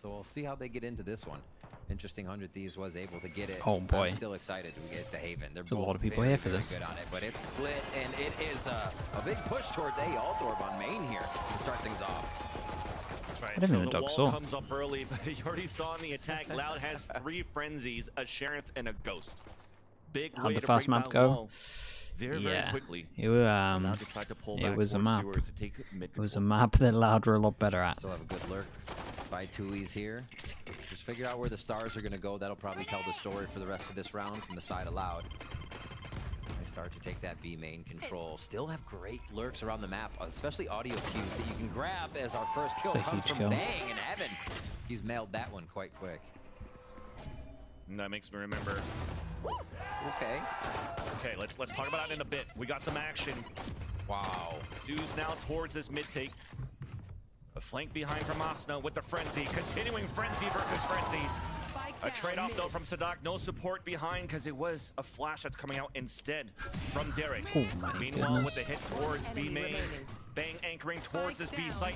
So we'll see how they get into this one. Interesting, 100 Thieves was able to get it. Oh boy. I'm still excited to get to Haven. There's a lot of people here for this. Good on it, but it's split, and it is a big push towards Altorb on main here to start things off. That's right. I didn't so even the dog wall saw. comes up early, but you already saw in the attack, Loud has 3 frenzies, a sheriff, and a ghost. Big How'd way the to first break map that go? wall very quickly. It, Loud decide to pull it back was a towards map. sewers to take mid It was a control. map that Loud were a lot better at. Still have a good lurk by Tui's here. Just figure out where the stars are going to go. That'll probably tell the story for the rest of this round from the side of Loud. They start to take that B main control. Still have great lurks around the map, especially audio cues that you can grab as our first kill It's a comes huge from kill. Bang and Evan. He's mailed that one quite quick. And that makes me remember. Okay. Okay, let's talk about it in a bit. We got some action. Wow. Sue's now towards this mid take. A flank behind from Asna with the frenzy. Continuing frenzy versus frenzy. A trade-off though from Sadak. No support behind because it was a flash that's coming out instead from Derek. Oh my Meanwhile, with goodness. the hit towards B main, Bang anchoring towards this B site.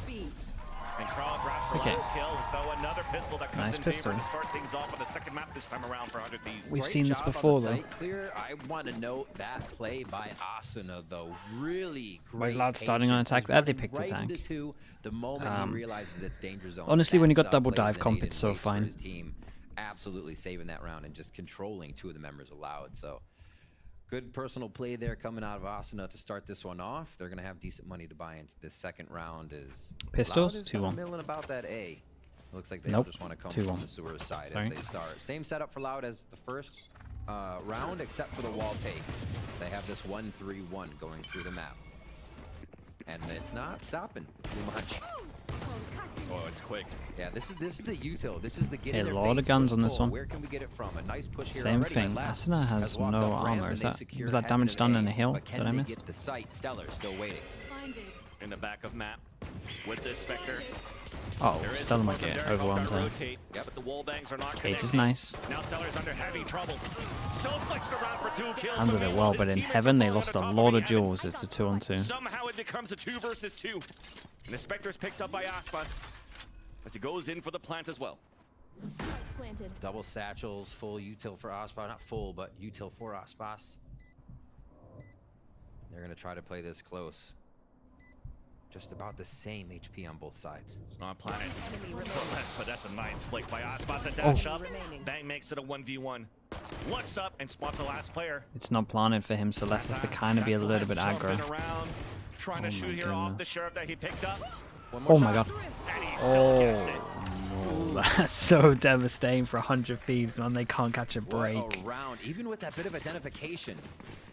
And Carl grabs the Okay. last kill, so another pistol that comes Nice in pistol. favor to start things off on the second map this time around for 100 Thieves. We've Great seen this job on the before, though. site clear. I want to note that play by Asuna, though. Really great. Whereas Loud starting on patience. attack He's there, they running picked right attack. into 2 the moment he realizes it's danger zone. Honestly, when you got Backs up, double plays dive the comp, nade it's and so waits for fine. his team. Absolutely saving that round and just controlling 2 of the members of Loud. So good personal play there coming out of Asuna to start this one off. They're going to have decent money to buy into this second round. Is Pistols? Loud is kinda 2-1. milling about that A. Looks like they Nope. all just want to come 2-1. from the sewer side Sorry. as they start. Same setup for Loud as the first round, except for the wall take. They have this 1-3-1 going through the map. And it's not stopping too much. Oh, it's quick. Yeah, this is the util. This is the get Hey, in their a lot of face, guns push, on this pull. one. Where can we get it from? A nice push here Same already. thing. Last Asuna has walked no up ramp armor. and Is they that secure was that heaven damage and done A, in a hill but that can I they missed? get the site? Stellar still waiting. In the back of map with this Spectre. Oh, There is Stellar might support from get Derek off overwhelmed that there. rotate. Yeah, but the wall bangs are not Cage is connecting. nice. Now Stellar's under heavy trouble. Still flicks around for 2 kills. Handled it well, but in Heaven they lost a lot of duels. It's a 2-on-2. Somehow it becomes a 2 versus 2. And the Spectre's picked up by Aspas as he goes in for the plant as well. Planted. Double satchels, full util for Aspas. Not full, but util for Aspas. They're going to try to play this close. Just about the same HP on both sides. It's not planted. But that's a nice flick by Aspas to dash up. Remaining. Bang makes it a 1v1. Looks up and spots the last player. It's not planted for him, so Celeste has to kind of be a That's little bit Celeste aggro. jumping around, trying Oh to my shoot here off the goodness. sheriff that he picked up. One more Oh my shot. god. And he still gets it. Oh, no. That's so devastating for 100 Thieves, man. They can't catch a What break. a round. Even with that bit of identification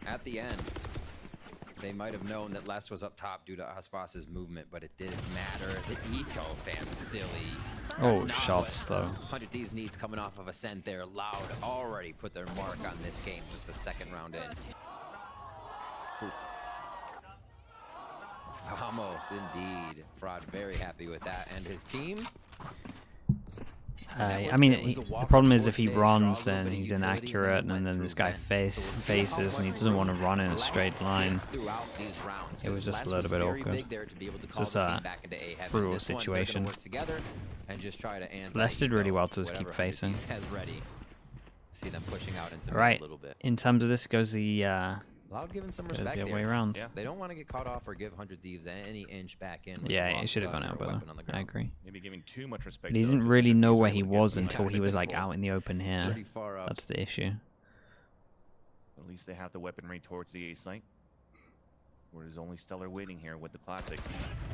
at the end. They might have known that Les was up top due to Aspas's movement, but it didn't matter. The eco fan's silly. Oh, That's not shots, what though. 100 Thieves needs coming off of Ascent there. Loud already put their mark on this game, just the second round in. Oof. Vamos, indeed. Fraud very happy with that. And his team? I mean, the problem is if he runs, then he's inaccurate, and then this guy faces, and he doesn't want to run in a straight line. It was just a little bit awkward. Just a brutal situation. Les did really well to just keep facing. See them pushing out into Right, a little bit. in terms of this goes the Loud giving some goes respect the other here. way around. Yeah, they don't want to get caught off or give 100 Thieves any inch back in. with Yeah, a it lost should have gun gone or out a better. weapon on the I ground. agree. Maybe giving too much respect. But he though, didn't 'cause really 100 know Thieves where are he able to was get until he under was like control. out in the open here. Pretty far up. That's the issue. At least they have the weaponry towards the A site. Where is only Stellar waiting here with the classic.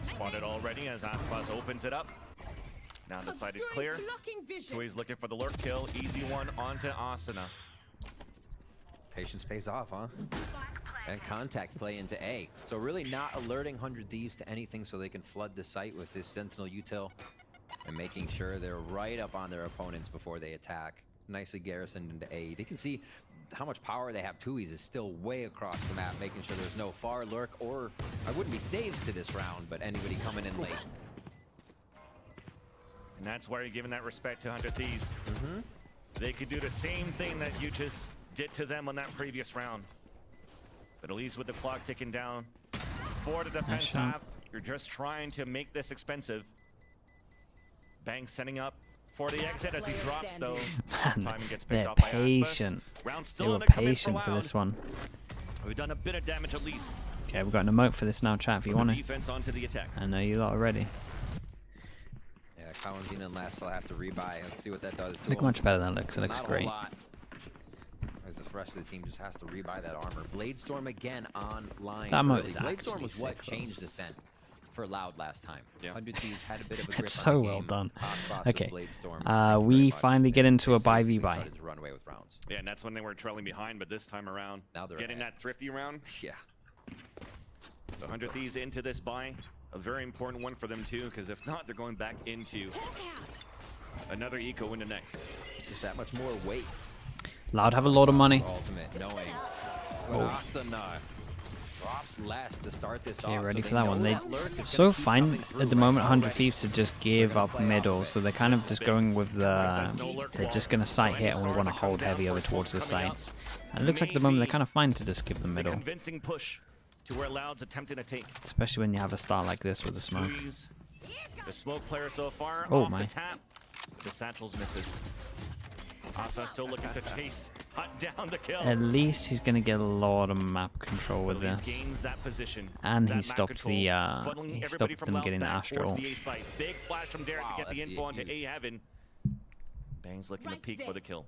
Spotted already as Aspas opens it up. Now the site is clear. So he's looking for the lurk kill. Easy one onto Asuna. Patience pays off, huh? And contact play into A. So really not alerting 100 Thieves to anything so they can flood the site with this Sentinel util and making sure they're right up on their opponents before they attack. Nicely garrisoned into A. They can see how much power they have. Tui's is still way across the map, making sure there's no far lurk or I wouldn't be saves to this round, but anybody coming in late. And that's why you're giving that respect to 100 Thieves. They could do the same thing that you just did to them on that previous round. But at least with the clock ticking down for the defense shot. half, you're just trying to make this expensive. Bang setting up for the exit as he drops though. Man, Timing gets picked they're up by Aspas. patient. Round They still were in the come in patient for Loud. this one. We've done a bit of damage at least. Okay, we've got an emote for this now, chat, if you want it. Defense onto the attack. I know you lot are ready. Yeah, Kawanzina and Last will have to rebuy. Let's see what that does to Look him. much better than it looks. It looks Not a great. whole lot, as the rest of the team just has to rebuy that armor. Bladestorm again online. That mode early. is Bladestorm actually was what sick, though. changed Ascent for Loud last time. Yeah. 100 Thieves had a bit of a grip It's on so the well game. done. Aspas Okay, with Bladestorm, thank you we very much. finally get And into a they basically 5v5. started to run away with rounds. Yeah, and that's when they were trailing behind, but this time around, Now they're getting ahead. that thrifty round. Yeah. So 100 Thieves into this buy. A very important one for them too, because if not, they're going back into another eco into next. Just that much more weight. Loud have a lot of money. Ultimate, knowing when Asana drops less to start this Okay, off. ready so for that one. They Lurk so is gonna keep fine coming through at the right moment. away. 100 Thieves to just give up middle, so they're kind of just going with the. They're just going to site hit, and we want to hold heavy over towards the sites. And it looks like at the moment they're kind of fine to just give them middle, Convincing push to where Loud's attempting to take. especially when you have a start like this with the smoke. Squeeze. The smoke player so far Oh off my. the tap. The satchels misses. Asa still looking to chase, hunt down the kill. At least he's going to get a lot of map control with But at least this. gains that position. And that he map stopped control, the, funneling he everybody stopped from them Loud getting the back towards Astral. the A site. Big flash from Derek Wow, to get the that's info onto huge. A heaven. Bang's looking to Right peek there. for the kill.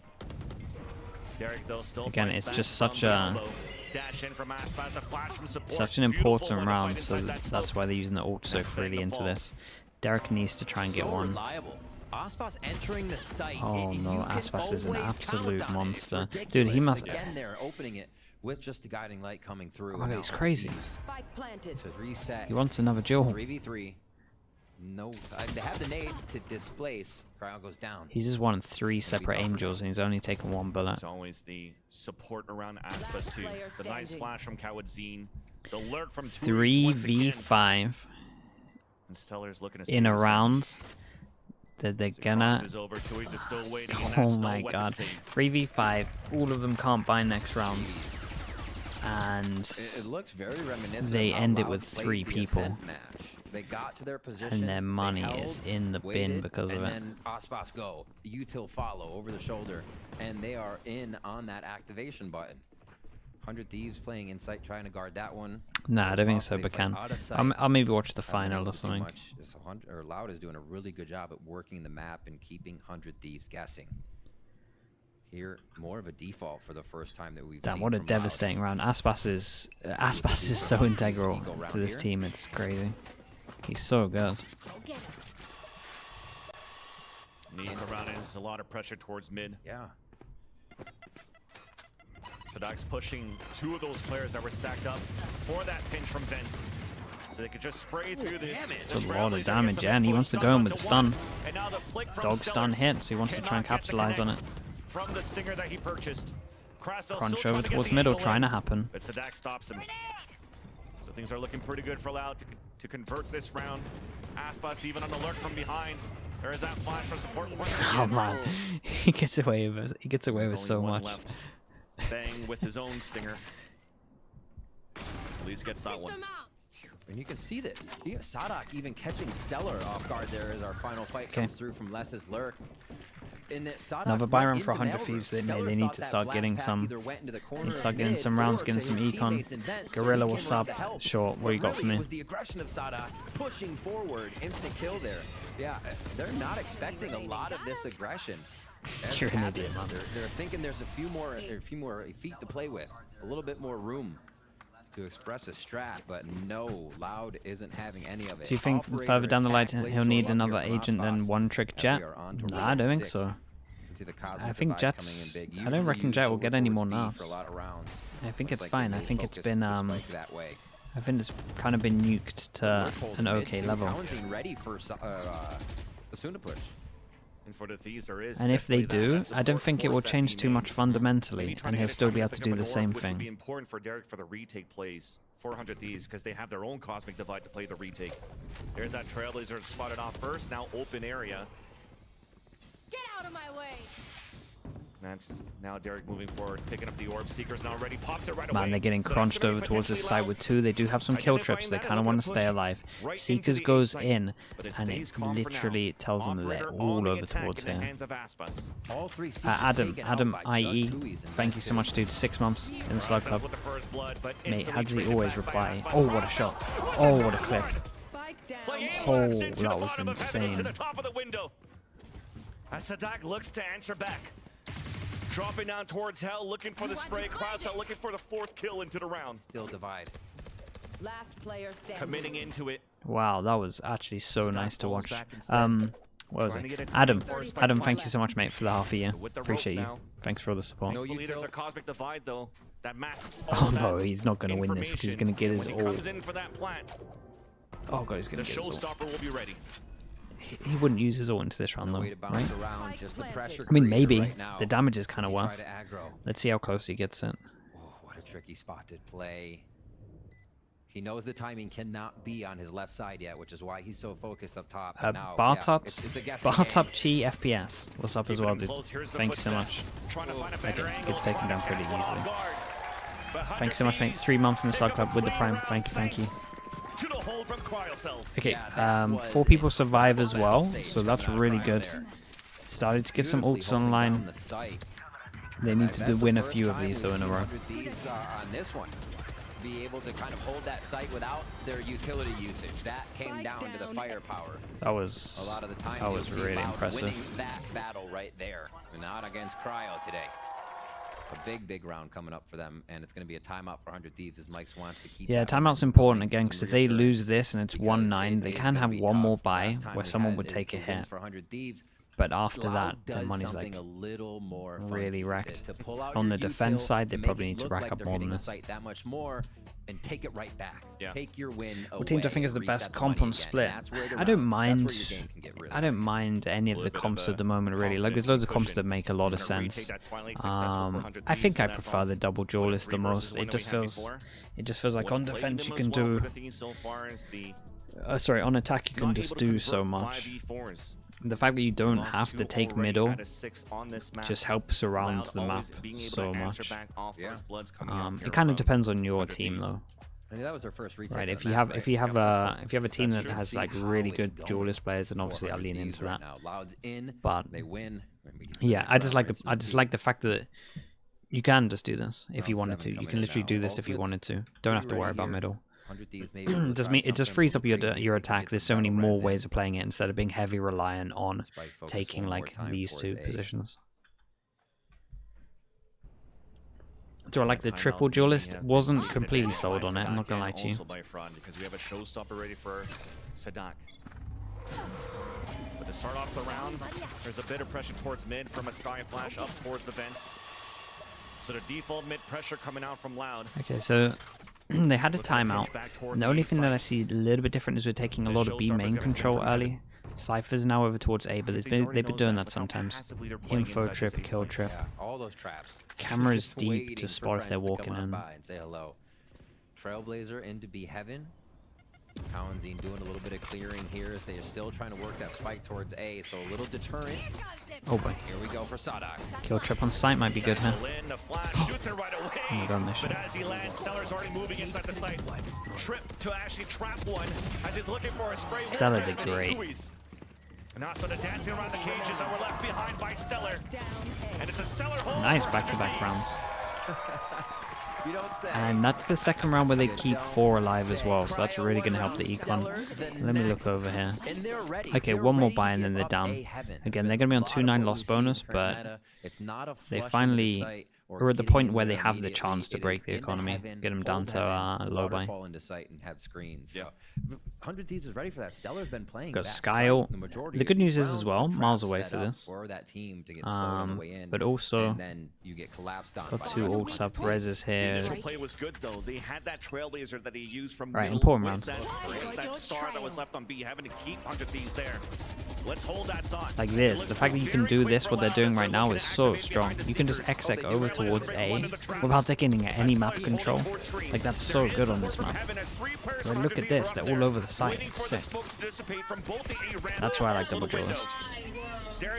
Derek though still Again, fights it's back just from such the a- elbow. Dash in from Aspas, a flash from support. Such an Beautiful important one to round, fight so inside that that's smoke. why they're using the ult so That's freely the into fall. this. Derek needs to try and get So one. reliable. Aspas entering the site. Oh You no, can Aspas is an always absolute count on it. monster. It's Dude, he ridiculous. must. Again, they're opening it with just the guiding light coming through. Oh, and he's now crazy. Thieves Spike planted. to reset. He wants another duel. 3v3. No, they have the nade to displace. Cryo goes down. He's just won 3 separate angels and he's only taken 1 bullet. It's always the support around Aspas Last too. player The nice standing. flash from Kawadзine. The lurk from Thieves once again. 3v5 And Stellar's looking to in a see this one. round. That they're As he gonna. crosses over, Tui's is still waiting, and Oh that's no my weapon god. save. 3v5. All of them can't buy next round. And It looks very reminiscent. They of how end it Loud with played 3 the people. Ascent match. They got to their position. and their they money held, is in the bin waited, because of and it. then Aspas go. Util follow over the shoulder, and they are in on that activation button. 100 Thieves playing Insight, trying to guard that one. Nah, I don't think Tough. so, They but play can. out of sight. I'll maybe watch the Haven't final able or to do something. much. It's 100 or Loud is doing a really good job at working the map and keeping 100 Thieves guessing. Here, more of a default for the first time that we've Damn, seen what a from Loud. devastating round. Aspas is so integral Eagle round to this here. team. It's crazy. He's so good. Go get him. Nico around is a lot of pressure towards mid. Yeah. Sadak's pushing 2 of those players that were stacked up for that pinch from Vince. So they could just spray through this. That's a lot of damage, yeah, and he wants to go in with the stun. And now the flick from Dog Stellar stun hit, so he wants to try and cannot get the capitalize on it. connect From the stinger that he purchased. Krasil Crunch still over trying to get towards the middle, angle trying to in, happen. But Sadak stops him. So things are looking pretty good for Loud to convert this round. Aspas even on the lurk from behind. There is that flash for support. Once Oh again. man, he gets away with it. He gets away There's with only so one much. left. Bang with his own stinger. At least gets that one. And you can see that Sadak even catching Stellar off guard there as our final fight Okay. comes through from Les's lurk. In that Sadak Another buy went round for into 100 Mailroom. Thieves. They Stellar need thought to that start blast getting pack some. either went into the corner Need to of start getting mid some rounds, or getting to some his econ. teammates in vent, so Gorilla, he what's came around up? to help. Short, what you But got for really, me? It was the aggression of Sadak pushing forward, instant kill there. Yeah, they're not expecting a lot of this aggression. As You're it an happens. idiot, man. They're thinking there's a few more feet to play with, a little bit more room to express a strat, but no, Loud isn't having any of it. Do you think Operator further down the line attack, he'll Bladestorm need up here another from agent than Aspas one trick as Jet? we are on to Nah, I round don't think 6. so. You can see the Cosmic I think Divide Jet's. coming in big. I don't Usually reckon used Jet will over get any towards more B nerfs. for a lot of rounds. I think Looks it's like fine. they I may think it's focus been the spike that way. I think it's kind of been nuked to We're an holding okay mid. level. Kawanzine ready for the Suna push. And for the Thieves, there is And if they definitely do, that I don't support think it will towards that change B too main. much fundamentally, Maybe trying and to he'll get a still be time able to to pick do up the an same orb, which would be thing. important for Derek for the retake plays. 400 Thieves, because they have their own Cosmic Divide to play the retake. There's that Trailblazer spotted off first. Now open area. Get out of my way. That's now Derek moving forward, picking up the orb. Seeker's now ready, pops it right Man, away. they're getting So that's crunched gonna be over towards this potentially side low. with 2. They do have some kill trips. They kind of want to stay alive. Seekers goes in, and it literally tells them that they're all over towards here. All three Adam, IE, thank you so much, dude. 6 months in the Slug Club. Mate, how does he always reply? Oh, what a shot. Oh, what a clip. Oh, that was insane. As Sadak looks to answer back. Dropping down towards Hell, looking for the spray. Krauser looking for the 4th kill into the round. Still divide. Last player standing. Committing into it. Wow, that was actually so nice to watch. What was it? Trying to get it Adam, first Adam, fight. thank you so much, mate, for the half a year. With the rope Appreciate you. now. Thanks for all the support. No, I you believe there's don't. a cosmic divide though. That masks Oh all no, that he's not going to win this because he's going to get his information. When he all. comes in for that plant, Oh god, he's going the to get his all. showstopper will be ready. He wouldn't use his all into this round No though, way to bounce right? around, just the pressure I mean, creator maybe. right now. The damage is kind of He tried worth. to aggro. Let's see how close he gets it. Oh, what a tricky spot to play. He knows the timing cannot be on his left side yet, which is why he's so focused up top. And now, Bartop's it's a guessing Bartop game. Chi FPS. What's up as well, dude? Thank you so much. Gets taken down pretty easily. Thank you so much, mate. 3 months in the Slug Club with the Prime. Thank you, thank you. Okay, 4 people survive as well, so that's really good. Started to get some ults online. They need to win a few of these though in a row. Thieves on this one. Be able to kind of hold that site without their utility usage. That came down to the firepower. That was A lot of the time, that was you'll see really Loud impressive. winning that battle right there. Not against Cryo today. A big round coming up for them, and it's going to be a timeout for 100 Thieves as Mike's wants to keep. Yeah, that timeout's momentum important going, again, some because if they reassurance, lose this and it's because 1-9, they it is can gonna have be one tough. more buy Last time where we someone had would it take a to win hit. for 100 Thieves. But after Loud that, the does money's something like a little more really funky wrecked. to pull out On your the defense util, side, they make probably it need to look rack like up they're more hitting than the this. site that much more and take it right back. Yeah. Take your win away. What team do I think is the reset best the comp money on again, Split? and that's where the I don't round- mind. that's where your game can get really I don't mind any of the comps at the moment, really. Like, there's loads of comps that make a lot of sense. I think I prefer the double duelist the most. It just feels like on defense you can do. Sorry, on attack you can just do so much. The fact that you don't have to take middle just helps around the map so much. It kind of depends on your team though. I mean, that was our first retake. Right, of if the you map, have if you have a team that Let's has see like how really it's good going duelist players, then obviously I'll 400 lean Thieves into right that. now. Loud's in, But they win. yeah, I just like the fact that you can just do this if you Round wanted to. 7 You coming can in literally now. do this if you Ultimates wanted to. Don't have to ready worry about here. middle. 100 Thieves maybe will It try just something frees up crazy your if they your can attack. get There's the so many battle more res in. ways of playing it instead of being heavy reliant on Despite focus taking one more like time these towards two A. positions. Do I like the triple duelist? Wasn't completely sold on it, I'm not gonna lie to you. Because we have a showstopper ready for Sadak. But to start off the round, there's a bit of pressure towards mid from a Sky Flash up towards the vents. So the default mid pressure coming out from Loud. Okay, so they had a timeout. And the only thing that I see a little bit different is we're taking a lot of B main control early. Cypher's now over towards A, but they've been doing that sometimes. Info trip, kill trip. Yeah, all those traps. Cameras Just deep waiting to for spot if they're friends to come walking on in. by and say hello. Trailblazer into B heaven. Townsend doing a little bit of clearing here as they are still trying to work that spike towards A, so a little deterrent. Oh boy. Here we go for Sadak. Kill trip on site might be good, huh? The flash shoots it right away. Oh my god, mission. But as he lands, Stellar's already moving inside the site. Trip to actually trap one as he's looking for a spray. Stellar did great. And now so the dancing around the cages that were left behind by Stellar. And it's a Stellar hold. Nice back-to-back rounds. You don't say. And that's the second round where they keep 4 alive as well, so that's really going to help the econ. Let me look over here. Okay, one more buy and then they're down. Again, they're going to be on 2-9 loss bonus, but they finally are at the point where they have the chance to break the economy, get them down to low buy. So 100 Thieves is ready for that. Stellar's been playing. Got back Skyle. the majority The of good these news is as rounds well, with miles traps away set for up this. for that team to get slowed on the way in, But also and then you get collapsed on. got by 2 the rest of ults the up, team. Rez is here. The play was good though. They had that Trailblazer that he used from Right, middle important with round. that star that was left on B, having to keep 100 Thieves there. Let's hold that thought. Like this, the fact that you can do this, what they're doing right now is so strong. You can just exec over towards A without taking any map control. Like that's so good on this map. Like, look at this, they're all over the site. It's sick. That's why I like double duelist.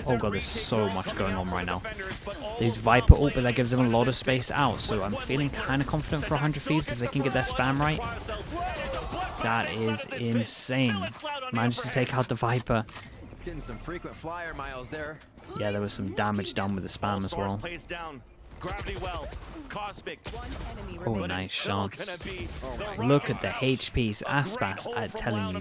Oh god, there's so much going on right now. These Viper ult, but that gives them a lot of space out, so I'm feeling kind of confident for 100 Thieves if they can get their spam right. That is insane. Managed to take out the Viper. Getting some frequent flyer miles there. Yeah, there was some damage done with the spam as well. Gravity well. Cosmic. Oh, nice shots. Look at the HPs. Aspas, I'm telling you,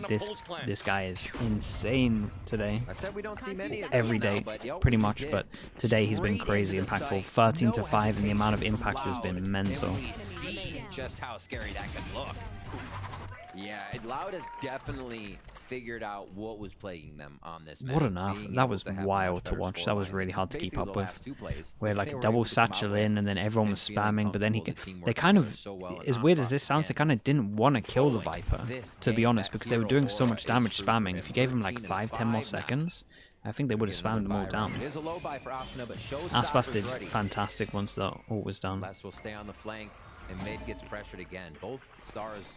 this guy is insane today. I said we don't see many Every day, pretty much, but today he's been crazy impactful. 13 to 5, and the amount of impact has been mental. We see just how scary that can look. Yeah, Loud has definitely figured out what was plaguing them on this map. What an off. That was wild to watch. That was really hard to keep up with. We had like a double satchel in, and then everyone was spamming, but then they kind of, as weird as this sounds, they kind of didn't want to kill the Viper, to be honest, because they were doing so much damage spamming. If you gave them like 5-10 more seconds, I think they would have spammed them all down. Aspas did fantastic once that all was done. Last will stay on the flank, and mid gets pressured again. Both stars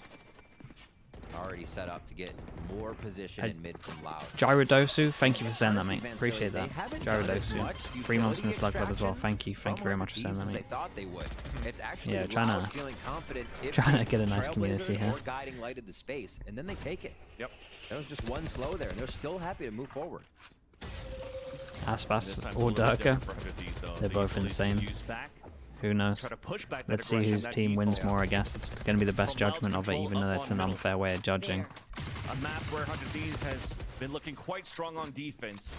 already set up to get more position in mid from Loud. Gyrodosu, thank you for sending that, mate. Appreciate that. Gyrodosu, 3 months in the Slug Club as well. Thank you very much for sending that, mate. Yeah, trying to get a nice community here. Guiding lighted the space, and then they take it. Yep. There was just one slow there, and they're still happy to move forward. Aspas or Durka, they're both insane. Who knows? Let's see whose team wins more, I guess. It's going to be the best judgment of it, even though that's an unfair way of judging. A map where 100 Thieves has been looking quite strong on defense,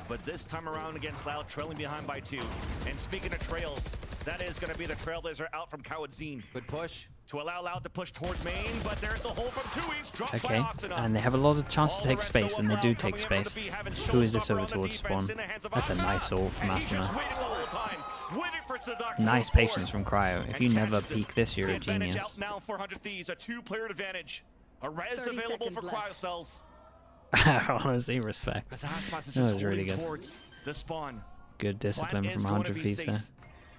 but this time around against Loud, trailing behind by 2. And speaking of trails, that is going to be the Trailblazer out from Kawadzin. Good push. To allow Loud to push towards main, but there's the hole from Thieves, dropped Okay, by Asuna. and they have a lot of chance to take space, and they do take space. Who is this over towards spawn? That's a nice ult from Asuna. Nice patience from Cryo. If you never peek this, you're a genius. Now for 100 Thieves, a 2-player advantage. A res available for Cryo cells. Honestly, respect. That was really good. The spawn. Good discipline from 100 Thieves there.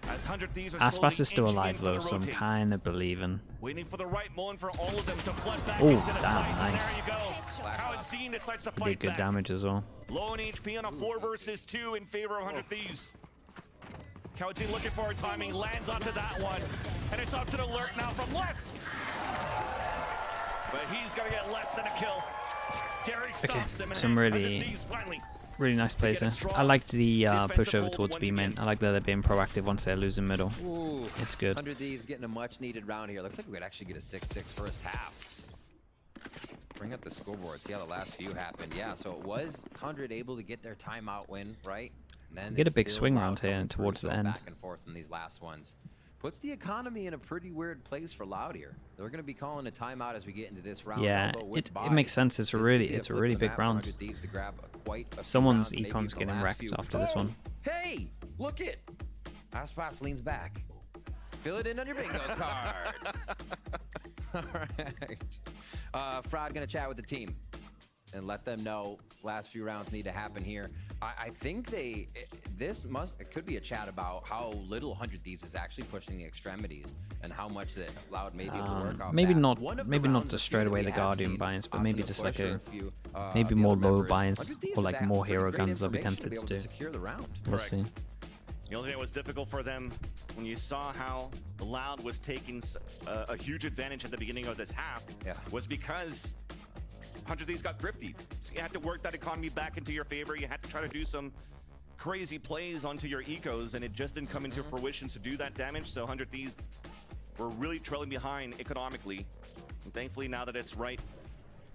Aspas is still alive though, so I'm kind of believing. Waiting for the right moment for all of them to flood back Oh, into the damn, site. nice. There you go. Kawadzin decides to He fight did good back. damage as well. Low on HP on a 4 versus 2 in favor of 100 Thieves. Kawadzin looking for a timing, lands onto that one, and it's up to the alert now from Les. But he's gonna get less than a kill. Derek stops him, and some 100 really Thieves finally. Really nice plays there. I liked the push over towards B main. I like that they're being proactive once they're losing middle. Ooh, it's good. 100 Thieves getting a much needed round here. Looks like we could actually get a 6-6 first half. Bring up the scoreboard, see how the last few happened. Yeah, so it was 100 able to get their timeout win, right? And then Get a big swing round here and towards the end. Back and forth in these last ones. Puts the economy in a pretty weird place for Loud here. They're going to be calling a timeout as we get into this round. Yeah, it makes sense. It's a really big round. Someone's econ's getting wrecked after this one. Hey, look it! Aspas leans back. Fill it in on your bingo cards. All right. Fraud gonna chat with the team and let them know last few rounds need to happen here. I think it could be a chat about how little 100 Thieves is actually pushing the extremities and how much that Loud may be able to work off. Maybe that. not just straight away the Guardian buy-ins, but maybe just like maybe more low buy-ins or like more hero guns they'll be tempted to do. We'll see. The only thing that was difficult for them when you saw how Loud was taking a huge advantage at the beginning of this half was because 100 Thieves got thrifty. So you had to work that economy back into your favor. You had to try to do some crazy plays onto your ecos, and it just didn't come into fruition to do that damage. So 100 Thieves were really trailing behind economically. And thankfully, now that it's right,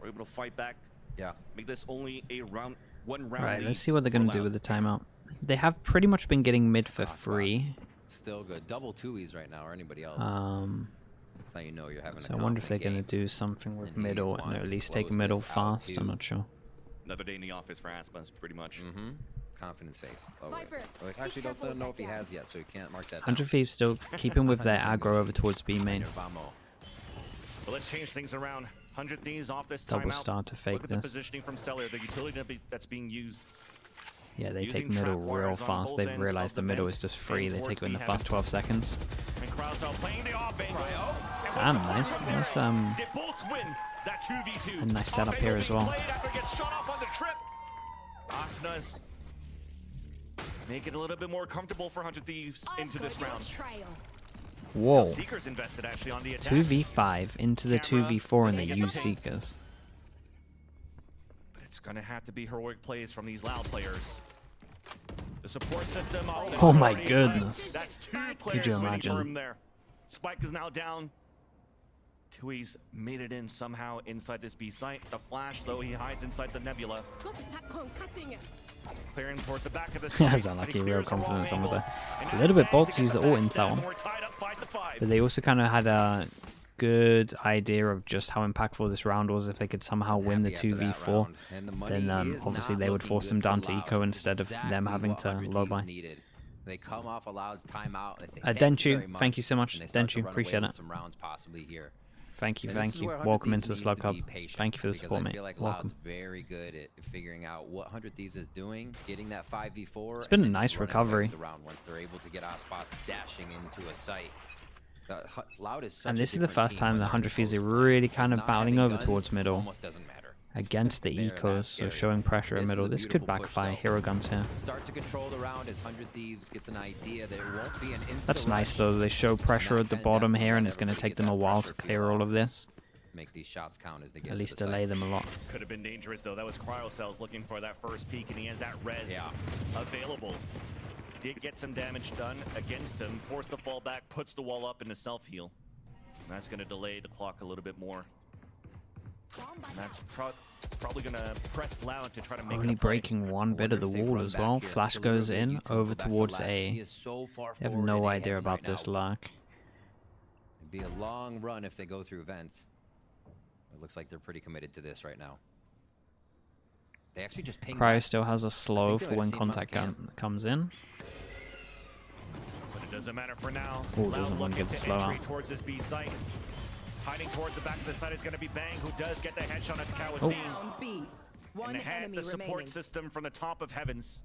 we're able to fight back. Yeah. Make this only a one round. Right, let's see what they're going to do with the timeout. They have pretty much been getting mid for free. Still good. Double 2Es right now, or anybody else. That's how you know you're having. So I wonder if they're going to do something with middle and at least take middle fast. I'm not sure. Another day in the office for Aspas, pretty much. Confidence face. Actually, don't know if he has yet, so you can't mark that. 100 Thieves still keeping with their aggro over towards B main. But let's change things around. 100 Thieves off this Double timeout. start to fake Look at the this. positioning from Stellar, the utility that's being used. Yeah, they take middle real fast. They've realized the middle is just free. They take it in the first 12 seconds. And Krauso playing the off angle. Damn, nice. Nice, They both win that 2v2. a nice setup here as well. After it gets shot off on the trip. Asuna's Make it a little bit more comfortable for 100 Thieves into this round. Whoa. Seekers invested actually on the attack. 2v5 into the Camera 2v4 and doesn't they get use the ping. Seekers. But it's gonna have to be heroic plays from these Loud players. The support system. Oh my already- goodness. That's 2 players you waiting for imagine? him there. Spike is now down. Tui's made it in somehow inside this B site. The flash, though, he hides inside the nebula. Clearing towards the back of the site. That's unlucky, real confidence on there. A little bit bold to use the ult into that one. But they also kind of had a good idea of just how impactful this round was. If they could somehow win the 2v4, then obviously they would force them down to eco instead of them having to low buy. They come off a Loud's timeout. They say, Denchu, thank you so much. and they start to Denchu, run away appreciate with it. some rounds possibly here. Thank you, And this thank is you. where 100 Welcome Thieves into the needs Slug to Club. be patient, Thank you for the because support, I mate. feel like Welcome. Loud's very good at figuring out what 100 Thieves is doing, getting that 5v4. It's been and a then nice running away with recovery. the round once they're able to get Aspas dashing into a site. Loud is such And a this is the different first team time when the they're in 100 Thieves are close really play. kind of Not battling having over guns towards middle almost doesn't matter. against the They're that ecos, so scary. showing pressure in This is middle. a This could beautiful push, backfire. though. Hero guns here. Start to control the round as 100 Thieves gets an idea that it won't be an instant That's nice rush. though. They show pressure Not at the penned bottom down, here, let and it's going to everybody take get them a that while to pressure clear feel all off. of this. Make these shots count as they get At least to the delay site. them a lot. Could have been dangerous though. That was Cryocells looking for that first peek, and he has that res Yeah. available. Did get some damage done against him. Forced the fall back, puts the wall up into self-heal. That's going to delay the clock a little bit more. And that's probably going to press Loud to try to make Only it a play. breaking one bit of the Wonder if they wall run as back well. here. Flash goes Deliberately, in you can over go back to towards last. A. He is so far They have forward no in A idea heavy about right this now. lark. It'd be a long run if they go through vents. It looks like they're pretty committed to this right now. They actually just pinged Cryo us. still has a slow they for might have when seen him on the contact cam. comes in. But it doesn't matter for now. Ooh, Loud doesn't want to looking give the to slow entry out. towards this B site. Hiding towards the back of the site is going to be Bang, who does get the headshot at Oh. Kawazine. Round B. One And had enemy the support remaining. system from the top of heavens.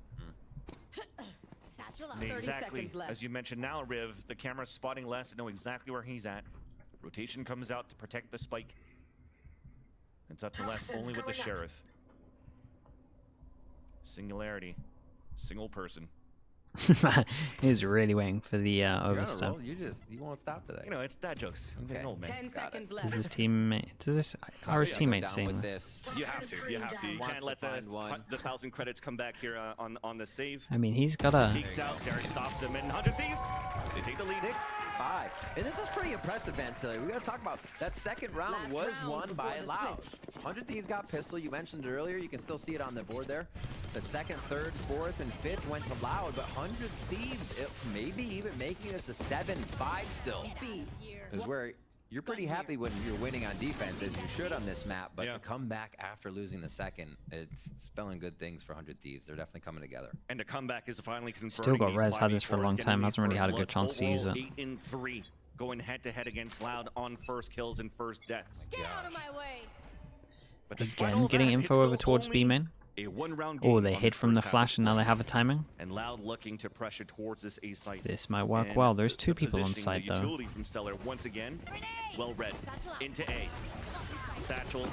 Satchel up. And 30 exactly, seconds left. as you mentioned now, Riv, the camera's spotting less and know exactly where he's at. Rotation comes out to protect the spike. It's up to less only with the sheriff. Singularity. Single person. He's really waiting for the You're on a overstep. roll. You won't stop today. You know, it's dad jokes. I'm getting Okay. old, man. 10 seconds Does left. his teammate? Does this? Are his Gotta go teammates down seeing with this? You have to. You have to. You Wants can't to let find one. the 1,000 credits come back here on the save. I mean, he's got a. Peeks out. Derek stops him. And 100 Thieves, they take the lead. 6-5. And this is pretty impressive, Ancillary. We got to talk about that second round Last was round won before by the Loud. switch. 100 Thieves got pistol. You mentioned it earlier. You can still see it on the board there. The second, third, fourth, and fifth went to Loud, but 100 Thieves, maybe even making this a 7-5 still. B. Is where you're pretty happy when you're winning on defense, as you should on this map, but Yeah. to come back after losing the second, it's spelling good things for 100 Thieves. They're definitely coming together. And the comeback is finally confirmed. Still got Rez, had this for a long time, hasn't really had a good chance to use it. 8-3, going head-to-head against Loud on first kills and first deaths. Get out of my way. But despite all Again, getting that, info it's over still towards only B main. a one-round Oh, game they on hit this from the first half. flash and now they have a timing. And Loud looking to pressure towards this A site. This might work And well. There's the two people on positioning, site the though. utility from Stellar once again. Well read. Into A. Satchel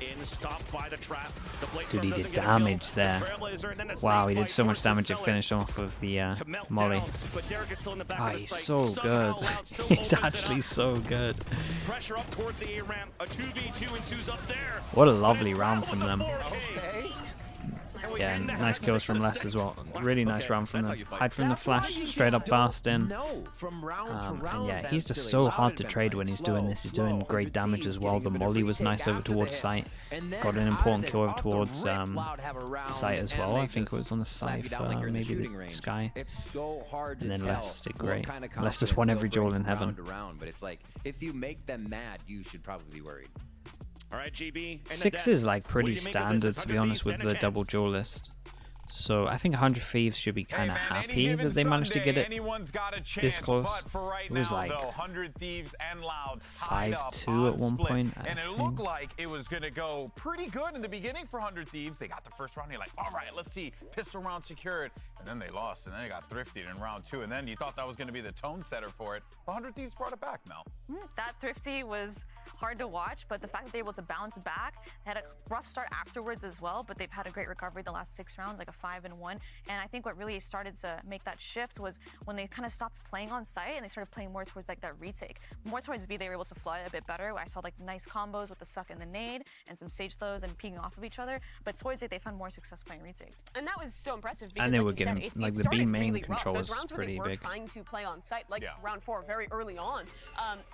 in, stopped by the trap. The Blade Dude, Storm he doesn't did get a kill. damage there. The Trailblazer, and then a Wow, snake he did bite so much forces damage it Stellar finished off with the to melt molly. down, but Derek is still in the back Ah, of the he's site. so Somehow good. Loud still He's opens it actually up. so good. Pressure up towards the A ramp. A 2v2 ensues up there. What a But lovely it's round Loud from with the them. 4K. And we Yeah, end the nice half kills from 6-6. Les as well. Really nice Okay, round from that's how them. you fight. Hide from the That's why flash, you straight up just burst in. don't know from round to And round, yeah, he's just Vansily. so Loud hard had to been trade playing when he's doing slow, this. He's doing slow. great 100 damage Thieves as well. getting The a bit of molly was retake nice over after the towards hits. site. And then Got an out of important it, kill over off the towards rip, Loud have a round, site as and well. they I think it just was on the slap side you down for like you're in the maybe shooting the range. sky. It's so hard to And then tell Les did what great. kind of Les just won confidence every they'll duel bring in from heaven. round to round, but it's like if you make them mad, you should probably be worried. All right, GB. and the 6 desk. is like What do pretty you make of this? standard, Is to be 100 honest, Thieves with stand a the double chance? duel list. So I think 100 Thieves should be kind of happy that they managed to get it this close. But for right It was now, like though, 100 Thieves and Loud tied up 5-2 at on one split. point, and I it think. looked like it was going to go pretty good in the beginning for 100 Thieves. They got the first round. You're like, all right, let's see. Pistol round secured. And then they lost, and then they got thrifted in round 2. And then you thought that was going to be the tone setter for it. 100 Thieves brought it back, Mel. That thrifty was hard to watch, but the fact that they're able to bounce back, they had a rough start afterwards as well, but they've had a great recovery the last 6 rounds, like a 5-1. And I think what really started to make that shift was when they kind of stopped playing on site and they started playing more towards like that retake. More towards B, they were able to flood a bit better. I saw like nice combos with the suck and the nade and some sage throws and peeking off of each other. But towards it, they found more success playing retake. And that was so impressive because, And they like were you said, getting it like the started B main really rough. control Those was rounds where they pretty were big. trying to play on site, like round 4, very early on,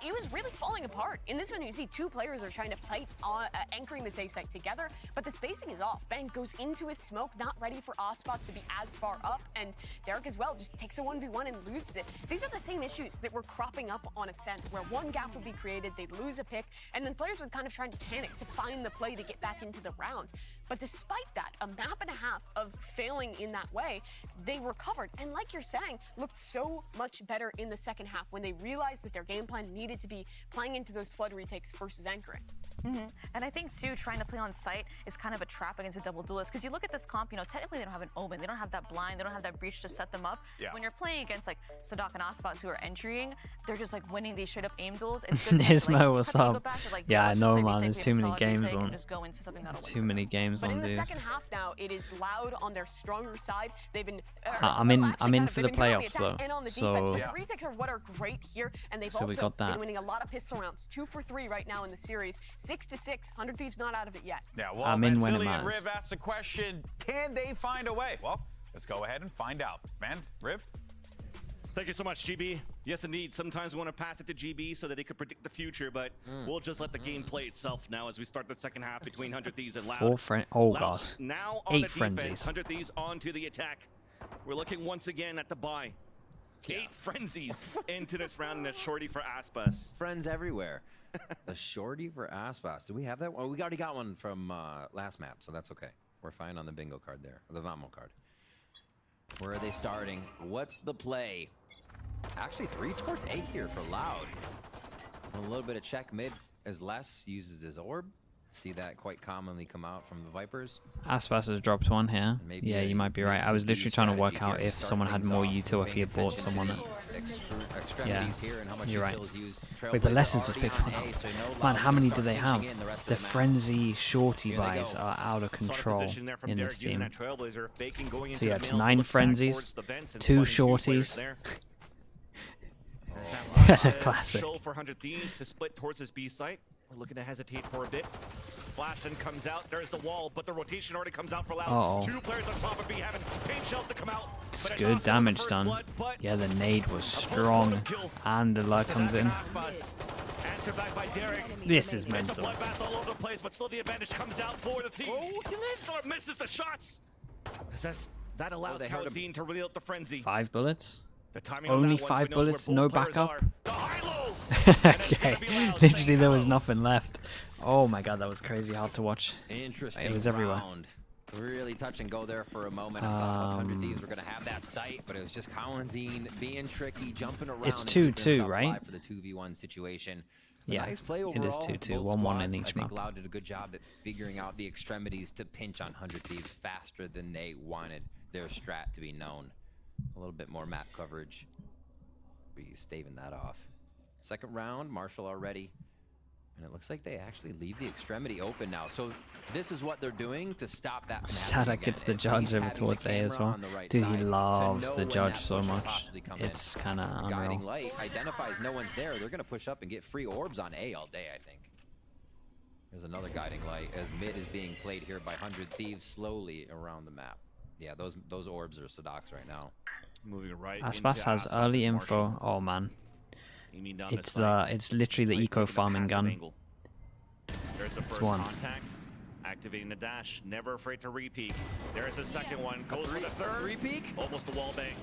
it was really falling apart. In this one, you see 2 players are trying to fight on anchoring this A site together, but the spacing is off. Bang goes into his smoke, not ready for Aspas to be as far up, and Derek as well just takes a 1v1 and loses it. These are the same issues that were cropping up on Ascent, where one gap would be created, they'd lose a pick, and then players would kind of try to panic to find the play to get back into the round. But despite that, a map and a half of failing in that way, they recovered, and like you're saying, looked so much better in the second half when they realized that their game plan needed to be playing into those flood retakes versus anchoring. And I think too, trying to play on site is kind of a trap against a double duelist, because you look at this comp, you know, technically they don't have an omen, they don't have that blind, they don't have that breach to set them up. When you're playing against like Sadak and Aspas who are entering, they're just like winning these straight up aim duels. It's good Ismo, what's up? Yeah, I know, man. There's too many games on. Too many games But on, in the dude. second half now, it is Loud on their stronger side. They've been I'm in for the they've been good on playoffs, attack though. and on the So- defense, but the retakes are what are great here, and they've So we also got that. been winning a lot of pistol rounds. 2 for 3 right now in the series. 6-6. 100 Thieves not out of it yet. Yeah, well, I'm in when it Mancini and matters. Riv asked the question, can they find a way? Well, let's go ahead and find out. Vans, Riv? Thank you so much, GB. Yes, indeed. Sometimes we want to pass it to GB so that they could predict the future, but we'll just let the game play itself now as we start the second half between 100 Thieves and Loud. 4 friend. Oh god. Loud's now on 8 the defense. frenzies. 100 Thieves onto the attack. We're looking once again at the buy. 8 frenzies into this round and a shorty for Aspas. Friends everywhere. The shorty for Aspas. Do we have that? Well, we already got one from last map, so that's okay. We're fine on the bingo card there, or the Vamo card. Where are they starting? What's the play? Actually, 3 towards 8 here for Loud. A little bit of check mid as Les uses his orb. See that quite commonly come out from the Vipers. Aspas has dropped one here. Maybe Yeah, you might be right. I was literally trying to work out if someone had more util if he had bought someone. Yeah, you're right. Wait, but Les is just big. Man, how many do they have? The frenzy shorty buys are out of control in this team. So yeah, it's 9 frenzies, 2 shorties. Classic. Show for 100 Thieves to split towards his B site. We're looking to hesitate for a bit. Flashton comes out. There's the wall, but the rotation already comes out for Loud. Uh-oh. 2 players on top of B having paint shells to come out. It's But good also damage the first done. blood, but Yeah, the nade was a strong, post-mortem kill. and the light comes in. Aspas. Answer back by Derek. This is It's a mental. bloodbath all over the place, but still the advantage comes out for the Thieves. Sort of misses the shots. That allows they heard him. Calzine to reel out the frenzy. 5 bullets? The timing Only on that one, so 5 he knows where bullets, both no players backup? are. The high-low. And it's Okay, gonna be Loud literally saying there was hello. nothing left. Oh my god, that was crazy hard to watch. Interesting. It was everywhere. round. Really touch and go there for a moment. I thought 100 Thieves were going to have that sight, but it was just Collinzine being tricky, jumping around. It's and keeping 2-2, himself right? alive for the 2v1 situation. But Yeah, nice play it is overall. 2-2, Both 1-1 in squads, each I think map. Loud did a good job at figuring out the extremities to pinch on 100 Thieves faster than they wanted their strat to be known. A little bit more map coverage. Be staving that off. Second round, Marshall already. And it looks like they actually leave the extremity open now. So this is what they're doing to stop that from happening Sadak gets again. the judge He's over having the towards A as camera well. on the right Dude, side he to loves know the when judge that so push will much. possibly come in. It's kind of Guiding unreal. light identifies no one's there. They're going to push up and get free orbs on A all day, I think. There's another guiding light as mid is being played here by 100 Thieves slowly around the map. Yeah, those orbs are Sadak's right now. Moving right Aspas into has Aspas' early Marshall. info. Oh man, Aiming down it's side. it's literally the Play eco taking a farming passive gun. angle. There's the first one. contact. Activating the dash. Never afraid to re-peek. There's a second one. Goes for the third. Three-peek? Almost a wall bang.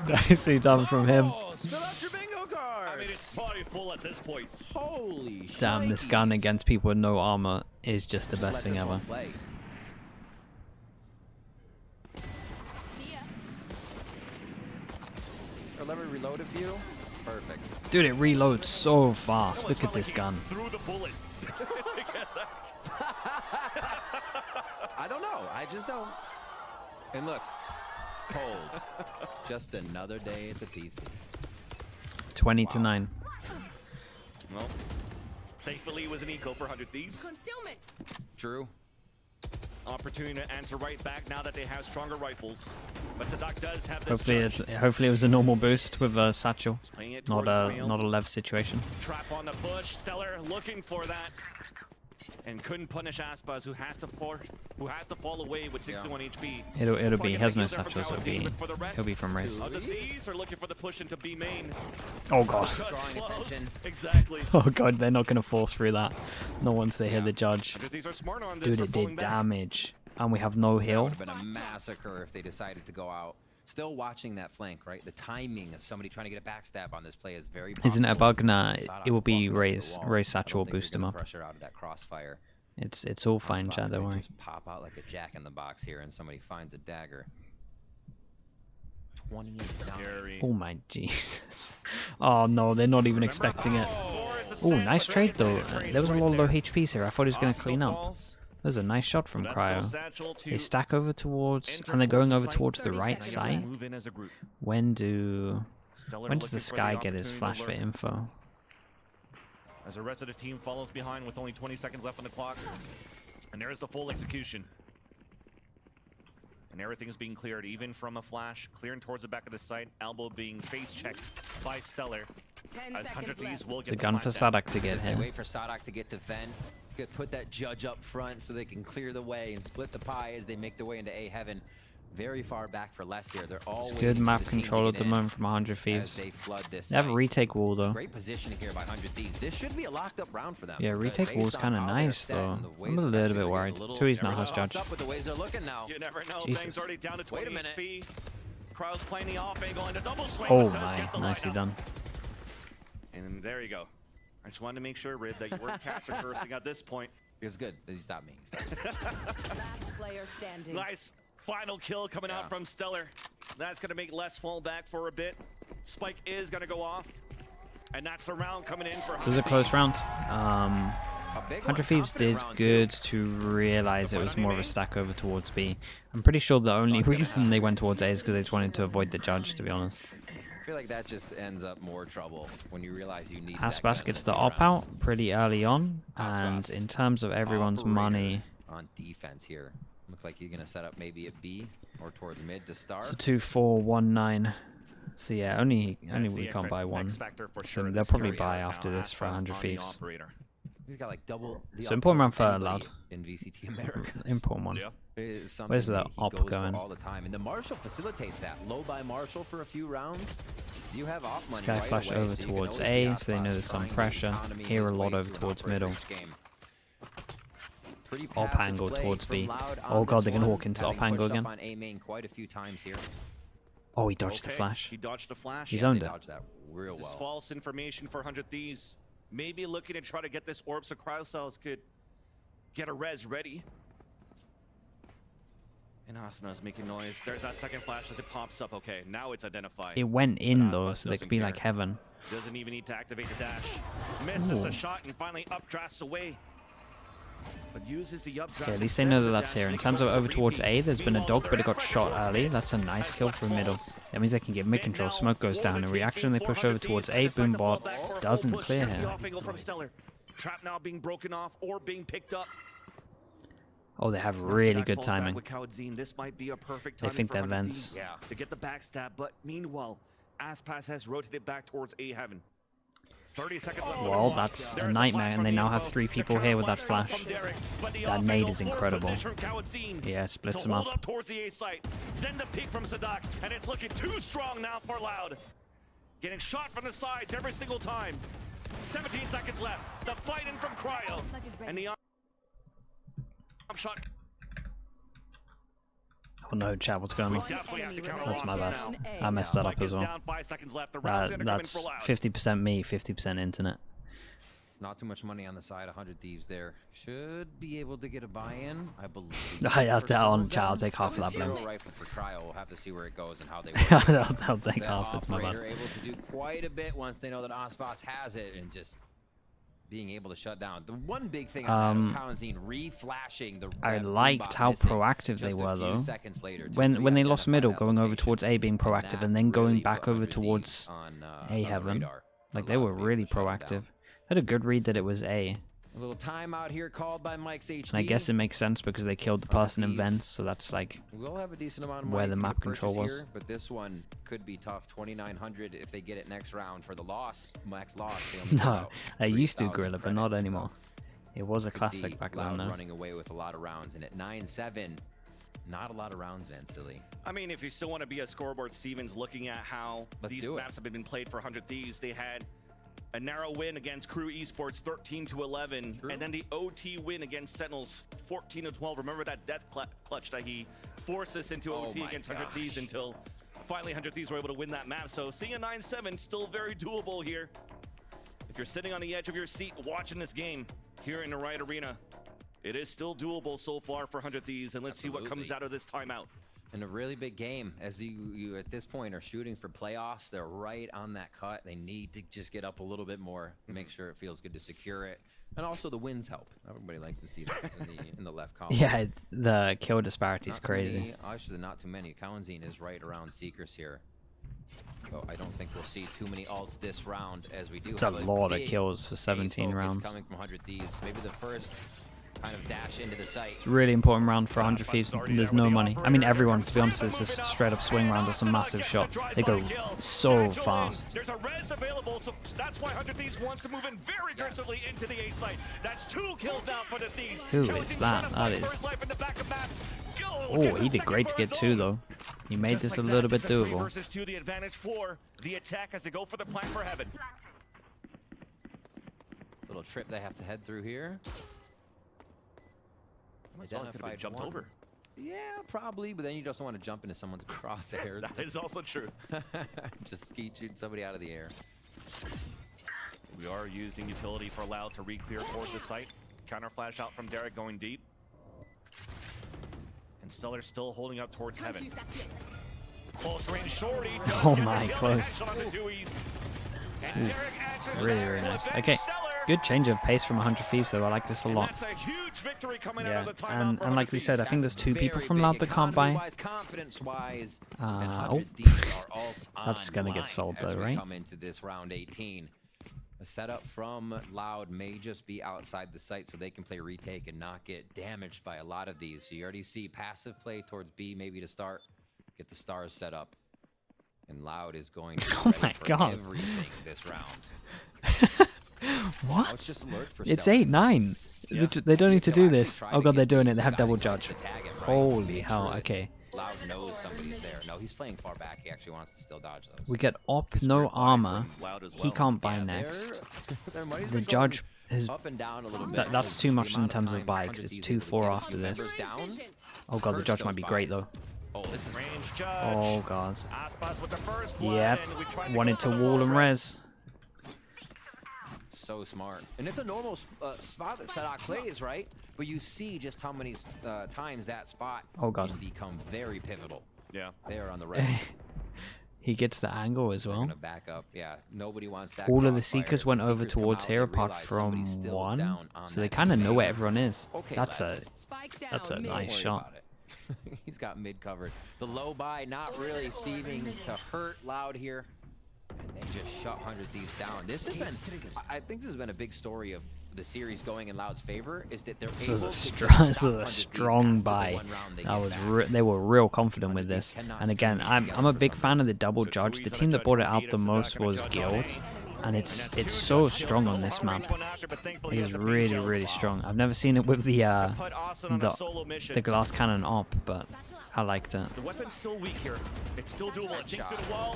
Nicely done from him. Oh, spill out your bingo cards! I mean, it's probably full at this point. Holy Damn, this gun shnikes. against people with no armor is just the Just best let thing this ever. one play. Or let me reload a few. Perfect. Dude, it reloads so fast. Look at this gun. Through the bullet. To get that. I don't know. I just don't. And look, cold. Just another day at the PC. 20 to 9. Well, thankfully it was an eco for 100 Thieves. Concealment. True. Opportunity to answer right back now that they have stronger rifles. But Sadak does have this. Hopefully it was a normal boost with a satchel, He's playing it not towards a Mail. not a lev situation. Trap on the push. Stellar looking for that. And couldn't punish Aspas, who has to fall away with 61 HP. It'll be. He has no Fucking satchel, so he'll be from race. Other Thieves are looking for the push into B main. Oh god. Drawing attention. Exactly. Oh god, they're not gonna force through that. Not once they hear the judge. Other Thieves are smarter on this. Dude, for it falling did back. damage, and we have no That heal. would have been a massacre if they decided to go out. Still watching that flank, right? The timing of somebody trying to get a backstab on this play is very possible. Isn't it a bug? Nah, Sadok's it will be walking up to the raise wall. raise I satchel don't or think they're boost him gonna up. Pressure out of that crossfire. It's all fine, Aspas chat. Don't could worry. just pop out like a jack in the box here, and somebody finds a dagger. 28 Oh my Jesus. Oh no, they're not even expecting it. Oh, nice trade though. There was a lot of low HPs here. I thought he was gonna clean up. That was a nice shot from Cryo. They stack over towards, and they're going over towards the right side. When does the Sky get his flash for info? As the rest of the team follows behind with only 20 seconds left on the clock. And there is the full execution. And everything is being cleared, even from a flash. Clearing towards the back of the site. Elbow being face checked by Stellar. 10 As 100 seconds Thieves left. will It's get a the gun for flash down. Sadak to get They him. wait for Sadak to get to Ven. Could put that judge up front so they can clear the way and split the pie as they make their way into A heaven. Very far back for less here. They're all It's waiting good for map the team to control at get the in moment from 100 as Thieves. they flood this They have a site. retake wall though. Great positioning here by 100 Thieves. This should be a locked up round for them. Yeah, retake Based wall's on kind of how they're nice set though. and the ways I'm a they're little actually bit getting worried. a little- Tui's not they're has tossed judge. up with the ways they're looking now. You never know. Jesus. Bang's already down to 20 Wait a minute. HP. Crowd's playing the off angle and a double swing. Oh but does my, get the nicely lineup. done. And there you go. I just wanted to make sure, Rid, that you weren't caster cursing at this point. It's good. He stopped me. He stopped me. Last player standing. Nice final kill coming out from Stellar. That's going to make Les fall back for a bit. Spike is going to go off. And that's the round coming in for So it was a close round. A big one. 100 Thieves Confident did round good two. to realize it was more of a stack over towards B. I'm pretty sure the only reason they went towards A is because they just wanted to avoid the judge, to be honest. I feel like that just ends up more trouble when you realize you need that Aspas gun gets in the the op rounds. out pretty early on, and Aspas, in terms of everyone's operator money, on defense here. Looks like you're gonna set up maybe a B or towards mid to start. it's a 2-4-1-9. So yeah, only That's we the can't buy one. X factor for So sure. they'll This probably carry buy out after now. this for Aspas 100 on the Thieves. operator. He's got like double. The So important upgrades round of for anybody Loud. in VCT America. Important one. Yeah. Is something Where's the he op goes for going? all the time, and the Marshall facilitates that. Low by Marshall for a few rounds. You have op money Sky right flash away, over so you can towards always A, see so they know Aspas there's some trying to pressure. economy Here a his lot way over through an towards operator middle. each game. Pretty Op passive angle play towards from B. Loud Oh on god, this they're gonna one, walk into having op angle pushed up again. on A main quite a few times here. Oh, he dodged the Okay, flash. He dodged the flash. He's They owned it. dodged that real This is well. false information for 100 Thieves. Maybe looking to try to get this orb so cryocells could get a res ready. And Asana's making noise. There's that second flash as it pops up. Okay, now it's identified. It went in But though, Aspas so they doesn't could be like care. heaven. Doesn't even need to activate the dash. Misses the Ooh. shot and finally updrafts away. But uses the updraft. Okay, at least they know that that's here. In terms of over towards A, there's been a dog, but it got shot early. That's a nice kill for middle. That means they can get mid control. Smoke goes down. In reaction, they push over towards A. Boombot doesn't clear here. Trap now being broken off or being picked up. Oh, they have really good timing. This might be a perfect They timing think for they're 100 vents. Thieves to get the backstab, but meanwhile, Aspas has rotated back towards A heaven. 30 seconds left. on the Well, clock. that's There a is nightmare, flash and they from now have Info. 3 The people here with that counter flash. from Derek, but the That off nade angle is forward incredible. position from Kawadzin Yeah, splits to them hold up. up towards the A site. Then the peek from Sadak, and it's looking too strong now for Loud. Getting shot from the sides every single time. 17 seconds left. The fight in from Cryo. And the shot. Oh no, chat, what's going on? Definitely have to counter That's my losses bad. now. I messed that up Spike as is well. down, 5 seconds left. The round's gonna come in for That's Loud. 50% me, 50% internet. Not too much money on the side. 100 Thieves there. Should be able to get a buy-in, I believe. I'll for take some on of chat. I'll them. take half of that Zero blame. rifle for Cryo. We'll have to see where it goes and how they work. I'll take That half. It's my operator bad. able to do quite a bit once they know that Aspas has it and just being able to shut down. The one big thing on that was Kawadzin re-flashing the I red liked boombot how missing proactive they just a were few though. seconds later to When they lost re-identify middle, that going over location. towards A, being proactive, that and then going really back put over 100 Thieves towards on A the heaven. radar for Like they Loud were being able really to shut 'em down. proactive. had a good read that it was A. A little timeout here called by Mike's HD. And I guess it makes sense because they killed the person in Thieves. vents, so that's like We'll have a decent amount of where money the to map purchase control was. here, but this one could be tough. 2,900 if they get it next round for the loss. Max loss. They only give No, out I used to 3,000 grill it, but not credits, anymore. It was a so could see classic back Loud then, though. running away with a lot of rounds, and at 9-7, not a lot of rounds, Van Silly. I mean, if you still want to be a scoreboard Stevens, looking at how Let's these do it. maps have been played for 100 Thieves, they had a narrow win against Crew Esports 13-11, True. and then the OT win against Sentinels 14-12. Remember that death clutch that he forced us into Oh OT my against 100 gosh. Thieves until finally 100 Thieves were able to win that map. So seeing a 9-7, still very doable here. If you're sitting on the edge of your seat watching this game here in the Riot Arena, it is still doable so far for 100 Thieves, and let's see what comes Absolutely. out of this timeout. And a really big game, as you at this point are shooting for playoffs. They're right on that cut. They need to just get up a little bit more, make sure it feels good to secure it. And also the wins help. Everybody likes to see that in the left column. Yeah, the kill disparity is Not too crazy. many- actually, not too many. Kalanzine is right around Seekers here. So I don't think we'll see too many ults this round, as we do It's a have lot of big kills for 17 focus rounds. coming from 100 Thieves. Maybe the first kind of dash into the site. It's a really important round for 100 Thieves. There's no money. I mean, everyone, to be honest, is just straight up swing round. It's a massive shot. They go so fast. There's a res available, so that's why 100 Thieves wants to move in very aggressively into the A site. That's 2 kills now for the Thieves. Who Chelsea is trying that? to That find is- first life in the back of map. Go, Oh, gets he the did second great to for get his 2, own. though. He made Just this like a that, little bit it's a 3 doable. versus 2, the advantage for the attack as they go for the plant for heaven. Little trip they have to head through here. Almost thought it could have been jumped one. over. Yeah, probably, but then you just don't want to jump into someone's crosshairs. That is also true. Just skeet shooting somebody out of the air. We are using utility for Loud to re-clear towards the site. Counter flash out from Derek going deep. And Stellar still holding up towards heaven. Close range shorty. does Oh get the my, kill. close. Headshot on the Dewey's. And Derek answers Really, there really for the nice. bench. Okay, Stellar. good change of pace from 100 Thieves, though. I like this a And lot. that's a huge victory coming out Yeah, of the timeout and for like we 100 said, I Thieves. think there's 2 people Very from big Loud that can't buy. economy-wise, confidence-wise, and Oh. 100 Thieves are ults That's gonna get online sold, as though, we right? come into this round 18. The setup from Loud may just be outside the site so they can play retake and not get damaged by a lot of these. So you already see passive play towards B maybe to start, get the stars set up. And Loud is going to be Oh ready my for God. everything this round. What? Now it's just alert for It's stealth. 8-9. Yeah. They don't need to do Actually this. try Oh to god, get they're doing B, it. They have gotta double get judge. to tag it right. Holy Make hell, sure that okay. Loud knows somebody's there. No, he's playing far back. He actually wants to still dodge those. We get op, no armor. Loud as He well. can't buy Yeah, next. their money's The been judge going is... up and down a little bit. That's because too the much in amount terms of times buy, 'cause 100 it's Thieves 2-4 able to after get this. members down. Oh god, the Hurts judge those might be great, buys. though. Oh, this is Range judge. Oh god. Aspas with the first blood, Yep. and we tried to Wanted go to for the wall wall and res. so smart. And it's a normal spot that Sadok plays, right? But you see just how many times that spot Oh, God. can become very pivotal. Yeah. There on the right. He gets the angle as They're well. gonna back up. Yeah, nobody wants that. All of the crossfire. Seekers As went the over Seekers come towards out, here they apart realize from somebody's still one. down on So they that kind of team. know where everyone is. Okay, That's a... Les. Spike down That's a mid. nice Don't worry shot. about it. He's got mid covered. The low buy not really seeming to hurt Loud here. And they just shut 100 Thieves down. This has been, I think this has been a big story of the series going in Loud's favor, is that they're This able was to a just strong, stop this was 100 a Thieves strong after the buy. one round they That get was back. they were real confident with 100 this. Thieves cannot And again, screw I'm together a for big some fan of the reason. double So judge. Dewey's The on a team that judge brought it for out eight, the it's most back on a was judge on Guild, A. and And it's that's 2 so judge strong kills. on this Long map. range one after, but thankfully It he is has the really, kills. really strong. I've never seen it with the Put Austin on a solo mission. glass cannon op, but I liked it. The weapon's still weak here. It's still doable. A jink through the wall.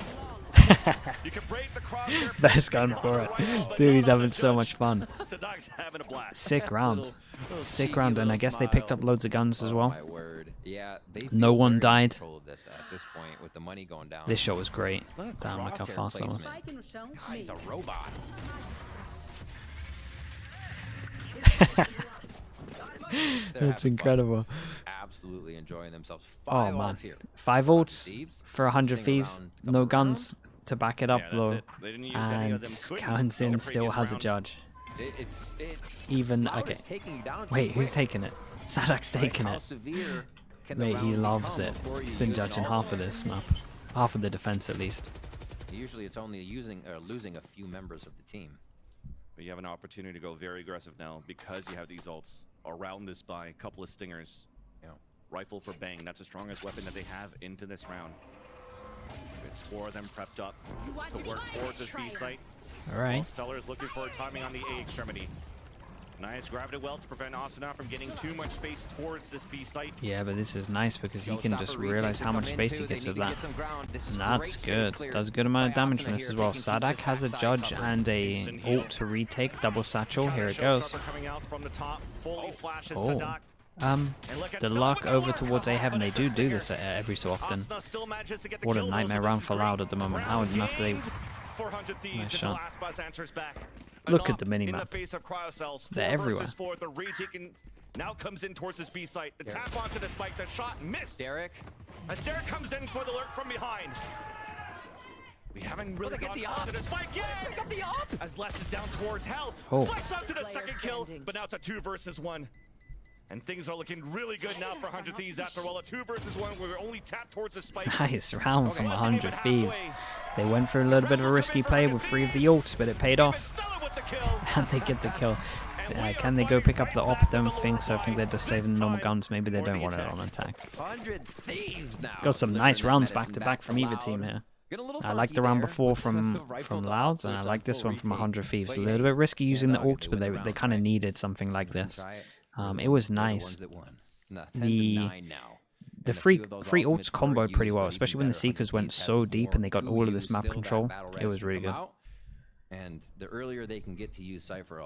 You can break the crosshair. Best gun for it. Dude, he's having so much fun. Sadok's having a blast. Sick round. Little Sick cheeky round, and I little guess they picked smile. up loads of guns as Oh, well. my word. Yeah, they No feel one very in died. control of this at this point with the money going down. This shot was great. Look at Damn, look how crosshair fast that was. placement. Spike in Rochelle, God, he's a mid. robot. That's incredible. Absolutely enjoying themselves. Oh 5 man, ults here. 5 ults Thieves, for 100 sitting Thieves. around, No couple guns to back it up Yeah, that's though. it. They didn't use any of And them. Couldn't Kalensin in the still previous has a round. judge. It Even Loud okay. is taking you down too Wait, who's quick. taking it? Sadok's taking How it. severe can the Mate, he round loves become it. before you He's been use an judging ult? half of this map. Half of the defense at least. Usually it's only using or losing a few members of the team. But you have an opportunity to go very aggressive now because you have these ults around this buy. A couple of stingers. Yeah. Rifle for Bang. That's the strongest weapon that they have into this round. It's 4 of them prepped up to work towards this B site. All right. Stellar is looking for timing on the A extremity. Nice, grabbed it well to prevent Asuna from getting too much space towards this B site. Yeah, but this is nice because he can just realize how much space he gets with that. And that's good. Does a good amount of damage from this as well. Sadak has a Judge and a ult to retake. Double satchel. Here it goes. Oh. The luck over towards A Heaven. They do this every so often. What a nightmare round for Loud at the moment. How enough do they... Nice shot. Look at the minimap. They're everywhere. The retake now comes in towards this B site. The tap onto the spike. The shot missed. Derek. As Derek comes in for the lurk from behind. We haven't really got onto the spike yet. Pick up the up. As Les is down towards Hell. Flex up to the second kill, but now it's a 2 versus 1. And things are looking really good now for 100 Thieves after all. A 2 versus 1 where we're only tapped towards the spike. Nice round from 100 Thieves. They went for a little bit of a risky play with 3 of the ults, but it paid off. And they get the kill. Can they go pick up the op? Don't think so. I think they're just saving the normal guns. Maybe they don't want it on attack. 100 Thieves now. Got some nice rounds back to back from either team here. I like the round before from Louds, and I like this one from 100 Thieves. A little bit risky using the ults, but they kind of needed something like this. It was nice. The free ults comboed pretty well, especially when the Seekers went so deep and they got all of this map control. It was really good. And the earlier they can get to use Cypher,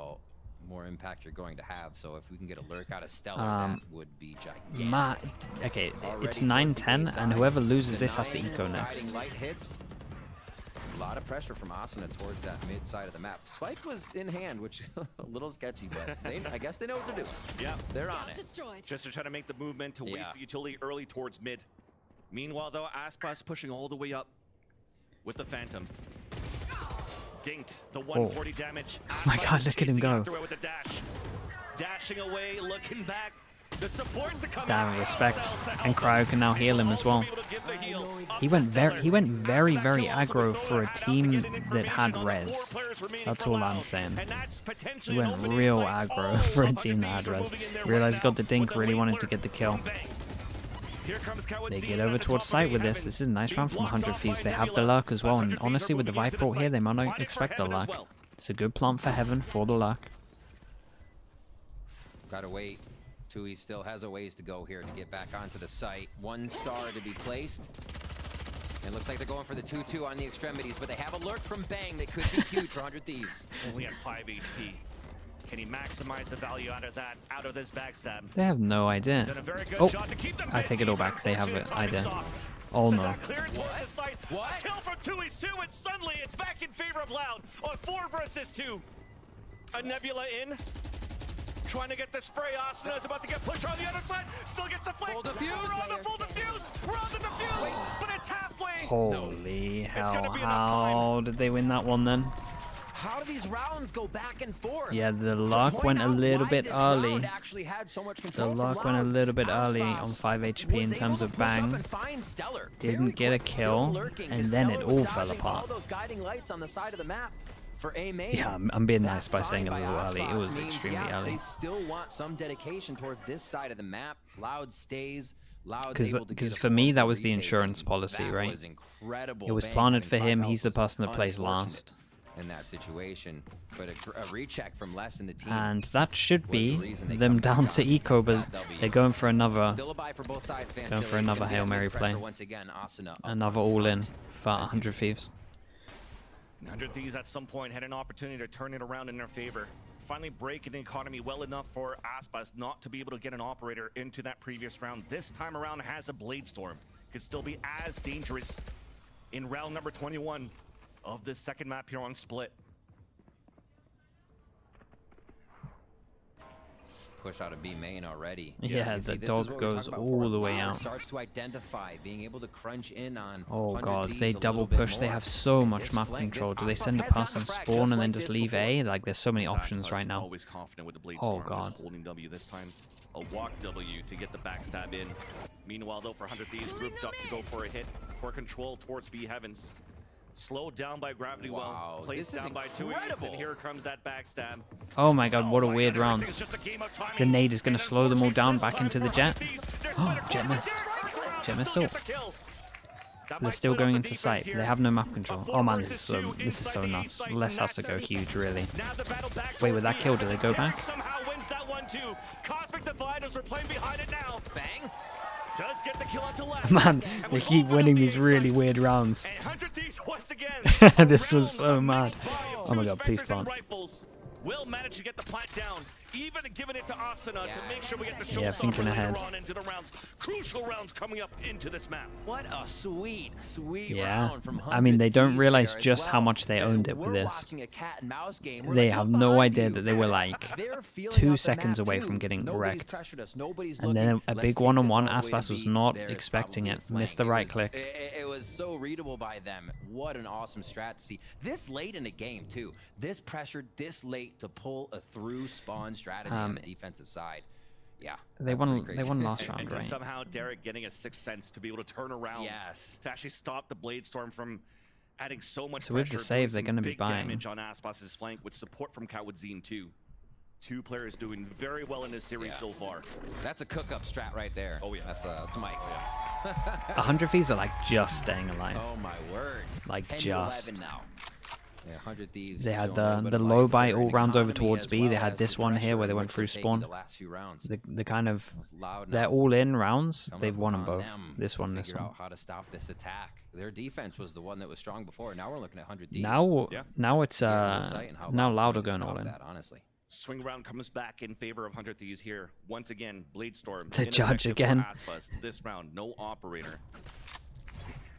more impact you're going to have. So if we can get a lurk out of Stellar, that would be gigantic. Okay, it's 9-10, and whoever loses this has to eco next. Light hits. A lot of pressure from Asuna towards that mid side of the map. Spike was in hand, which a little sketchy, but I guess they know what to do. Yeah, they're on it. Just to try to make the movement to waste the utility early towards mid. Meanwhile, though, Aspas pushing all the way up with the Phantom. Dinked the 140 damage. Oh my god, look at him go. With the dash. Dashing away, looking back. The support to come Damn, respect. And Cryo can now heal him as well. He went very very aggro for a team that had res. That's all I'm saying. He went real aggro for a team that had res. Realized he got the dink, really wanted to get the kill. They get over towards site with this. This is a nice round from 100 Thieves. They have the luck as well, and honestly with the Viper ult here, they might not expect the luck. It's a good plant for Heaven for the luck. Gotta wait. Tui still has a ways to go here to get back onto the site. 1 star to be placed. It looks like they're going for the 2-2 on the extremities, but they have a lurk from Bang that could be huge for 100 Thieves. Only at 5 HP. Can he maximize the value out of that, out of this backstab? They have no idea. Oh, I take it all back. They have an idea. Oh no. What? Kill from Tui's 2, and suddenly it's back in favor of Loud on 4 versus 2. A Nebula in. Trying to get the spray. Asuna is about to get pushed on the other side. Still gets the flank. Full defuse. We're on the full defuse. We're on the defuse. But it's halfway. Holy hell. How did they win that one then? How do these rounds go back and forth? Yeah, the luck went a little bit early. The luck went a little bit early on 5 HP in terms of Bang. Didn't get a kill, and then it all fell apart. Yeah, I'm being nice by saying a little early. It was extremely early. They still want some dedication towards this side of the map. Loud stays. Because for me, that was the insurance policy, right? It was planted for him. He's the person that plays last. In that situation, but a recheck from Les in the team, and that should be them down to eco, but they're going for another Hail Mary play, another all-in for 100 Thieves. 100 Thieves at some point had an opportunity to turn it around in their favor, finally breaking the economy well enough for Aspas not to be able to get an operator into that previous round. This time around has a Blade Storm, could still be as dangerous in round number 21 of this second map here on Split. Push out of B main already. Yeah, the dog goes all the way out. Starts to identify, being able to crunch in on. Oh god, they double push. They have so much map control. Do they send a pass and spawn and then just leave A? Like, there's so many options right now. Always confident with the Blade Oh Storm, god. just holding W this time. A walk W to get the backstab in. Meanwhile, though, for 100 Thieves grouped up to go for a hit for control towards B Heavens. Slowed down by gravity Wow, well, placed this is down by Thieves, incredible. and here comes that backstab. Oh my god, what a my weird God, round. everything is just a game of timing. The nade is going to And slow them all unfortunately down this back time into the for jet. Thieves, there's Oh, better jet focus. missed. Turns around, Jet missed still out. get the kill. That They're might still split up going the into defense sight. here. They have no map control. A Oh man, 4 this is so versus 2 this is so inside the nuts. site, Les and has to that's go huge, really. Now the battle back Wait, with that towards kill, the do they end. go Derek back? somehow wins that one too. Cosmic Dividers are playing behind it now. Bang. Does get the kill out to left. Man, And they we keep open winning up the these A really site. weird rounds. And 100 Thieves once again. This was Around so a mad. mixed bag of Oh my two god, please Spectres and spawn. rifles. Will manage to get the plant down, even giving it to Asuna to make sure we get the Yeah, showstopper thinking later ahead. on into the rounds. Crucial rounds coming up into this map. What a sweet Yeah, round from I mean, they 100 don't Thieves realize there as just how well. much they And owned it with we're this. watching a cat and mouse game. We're They like, have "Look no behind idea you." that they were like They're feeling 2 out the seconds map, away too. from getting Nobody's wrecked. pressured us. Nobody's And then looking. a Let's big take one-on-one, this all the way to Aspas was B. not There's expecting probably it. a Missed flank. the right was- click. It was so readable by them. What an awesome strat to see. This late in the game, too. This pressured this late to pull a through spawn strategy on the defensive side. Yeah. They that's won. pretty They crazy. won last And round, to right? somehow Derek getting a sixth sense to be able to turn around. Yes. To actually stop the Blade Storm from adding so much So with pressure. the save, doing they're some gonna be big buying. damage on Aspas's flank with support from Kawidzin too. Two players doing very well in this series Yeah. so far. That's a cook-up strat right there. Oh, yeah. That's Mike's. 100 Thieves are like just staying alive. Oh my word. Like 10 to just. 11 now. Yeah, 100 Thieves. They had doing a little bit the of low life buy there all in round over economy towards as B. well They had as this the one here pressure where they in went which through they're taking spawn. The last few rounds. The kind of It's loud they're now. all in rounds. Some They've of won them them both. them This to one, this figure one. out how to stop this attack. Their defense was the one that was strong before. Now we're looking at 100 Thieves. Now, Yeah. now it's Getting on the site and how now Loud's Louder going to going all stop in. that, honestly. Swing around comes back in favor of 100 Thieves here. Once again, Blade Storm. The judge ineffective for again. Aspas. This round, no operator.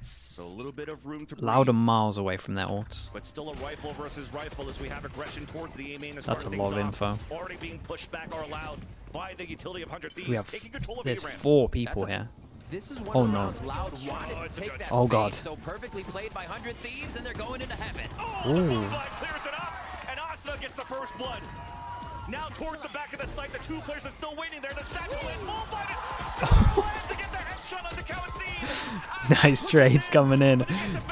So a little bit of room to breathe. Louder miles away from their ults. But still a rifle versus rifle as we have aggression towards the A main. to That's start a lot of things info. off. Already being pushed back or allowed by the utility of 100 Thieves. We have taking control of there's A-ramp. 4 people That's a- here. This is one Oh, of the no. rounds Loud wanted to take that Oh, space, God. so perfectly played by 100 Thieves, and they're going into heaven. Oh, Ooh. the blue flag clears it up, and Asuna gets the first blood. Now towards the back of the site, the two players are still waiting there. The satchel in, full-blooded, plans to get their headshot on the Kawidzin. Nice trades coming in.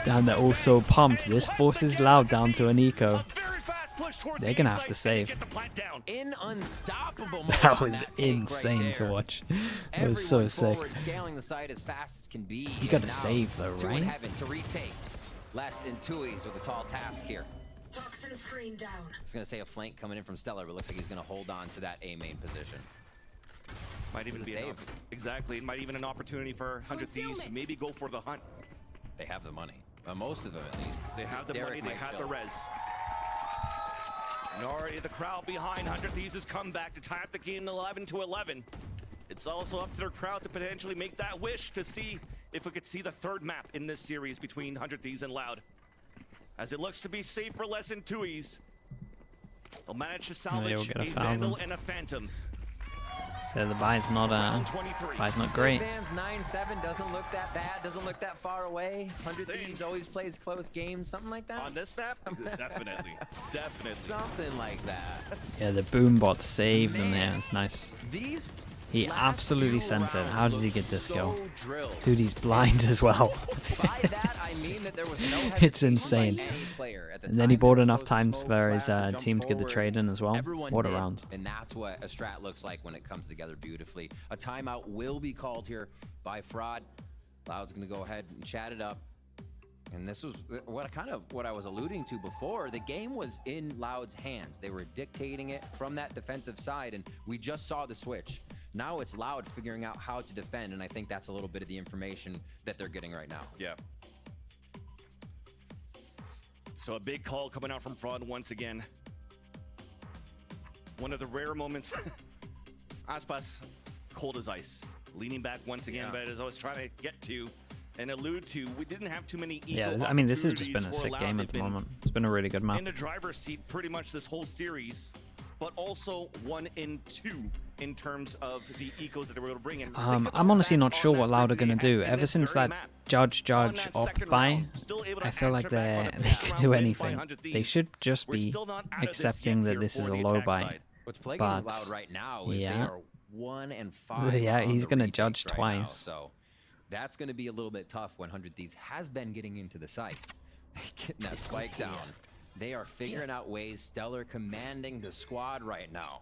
Damn, they're all so pumped. This forces Loud down to an eco. A very fast push towards They're the gonna A have to site and save. get the plant down. In unstoppable mode That on was that take right insane to there. watch. It was so Everyone sick. forward, scaling the site as fast as can be. You gotta and now save though, two in right? heaven to retake. Less in Tui's with a tall task here. Toxin screen down. I was gonna say a flank coming in from Stellar, but looks like he's gonna hold on to that A main position. Might This even is be a an save. exactly. It might even an opportunity for 100 Thieves to maybe go for the hunt. They have the money. Most of them, at least. They have the Derek money. They might have the chill. res. And already the crowd behind 100 Thieves has come back to tie up the game 11 to 11. It's also up to their crowd to potentially make that wish to see if we could see the third map in this series between 100 Thieves and Loud. As it looks to be safe for less than Tui's. They'll manage to salvage we'll get a a Vandal 1,000. and a Phantom. So the buy's not Round 23. buy's not great. Vans 9-7 doesn't look that bad, doesn't look that far away. 100 Same. Thieves always plays close games, something like that. On this map? Definitely. Definitely. Something like that. Yeah, the boom bot saved them there. It's nice. These He last absolutely few sent it. rounds How does he look get this so kill? drilled. Dude, he's blind as well. By that I mean that there was no It's hesitation insane. by any player at the And then he time bought they were enough supposed to times smoke, for his flash, or jump team to get the forward. trade in as well. Everyone What a did, round. and that's what a strat looks like when it comes together beautifully. A timeout will be called here by Fraud. Loud's gonna go ahead and chat it up. And this was what I was alluding to before. The game was in Loud's hands. They were dictating it from that defensive side, and we just saw the switch. Now it's Loud figuring out how to defend, and I think that's a little bit of the information that they're getting right now. Yeah. So a big call coming out from Fraud once again. One of the rare moments. Aspas, cold as ice. Leaning back once again, Yeah. but as I was trying to get to and allude to, we didn't have too many Yeah, equal I mean, this has just been a opportunities sick for game Loud. at the They've been moment. It's been a really good map. in the driver's seat pretty much this whole series, but also 1 and 2 in terms of the ecos that they were able to bring in. Think about I'm honestly that not sure on what that Loud are grid going they to do. had in Ever this since very that map. Judge On that op second buy, round, still able to I feel like answer back on a they back could round do win by anything. 100 They Thieves. should just We're be still not out of this accepting yet that here this is for a the low attack buy. side. What's plaguing But, Loud right now is they yeah. are 1 and 5. Yeah, on he's the gonna retakes judge right now, twice. so that's going to be a little bit tough when 100 Thieves has been getting into the site. Getting that spike down. They are figuring out ways. Stellar commanding the squad right now.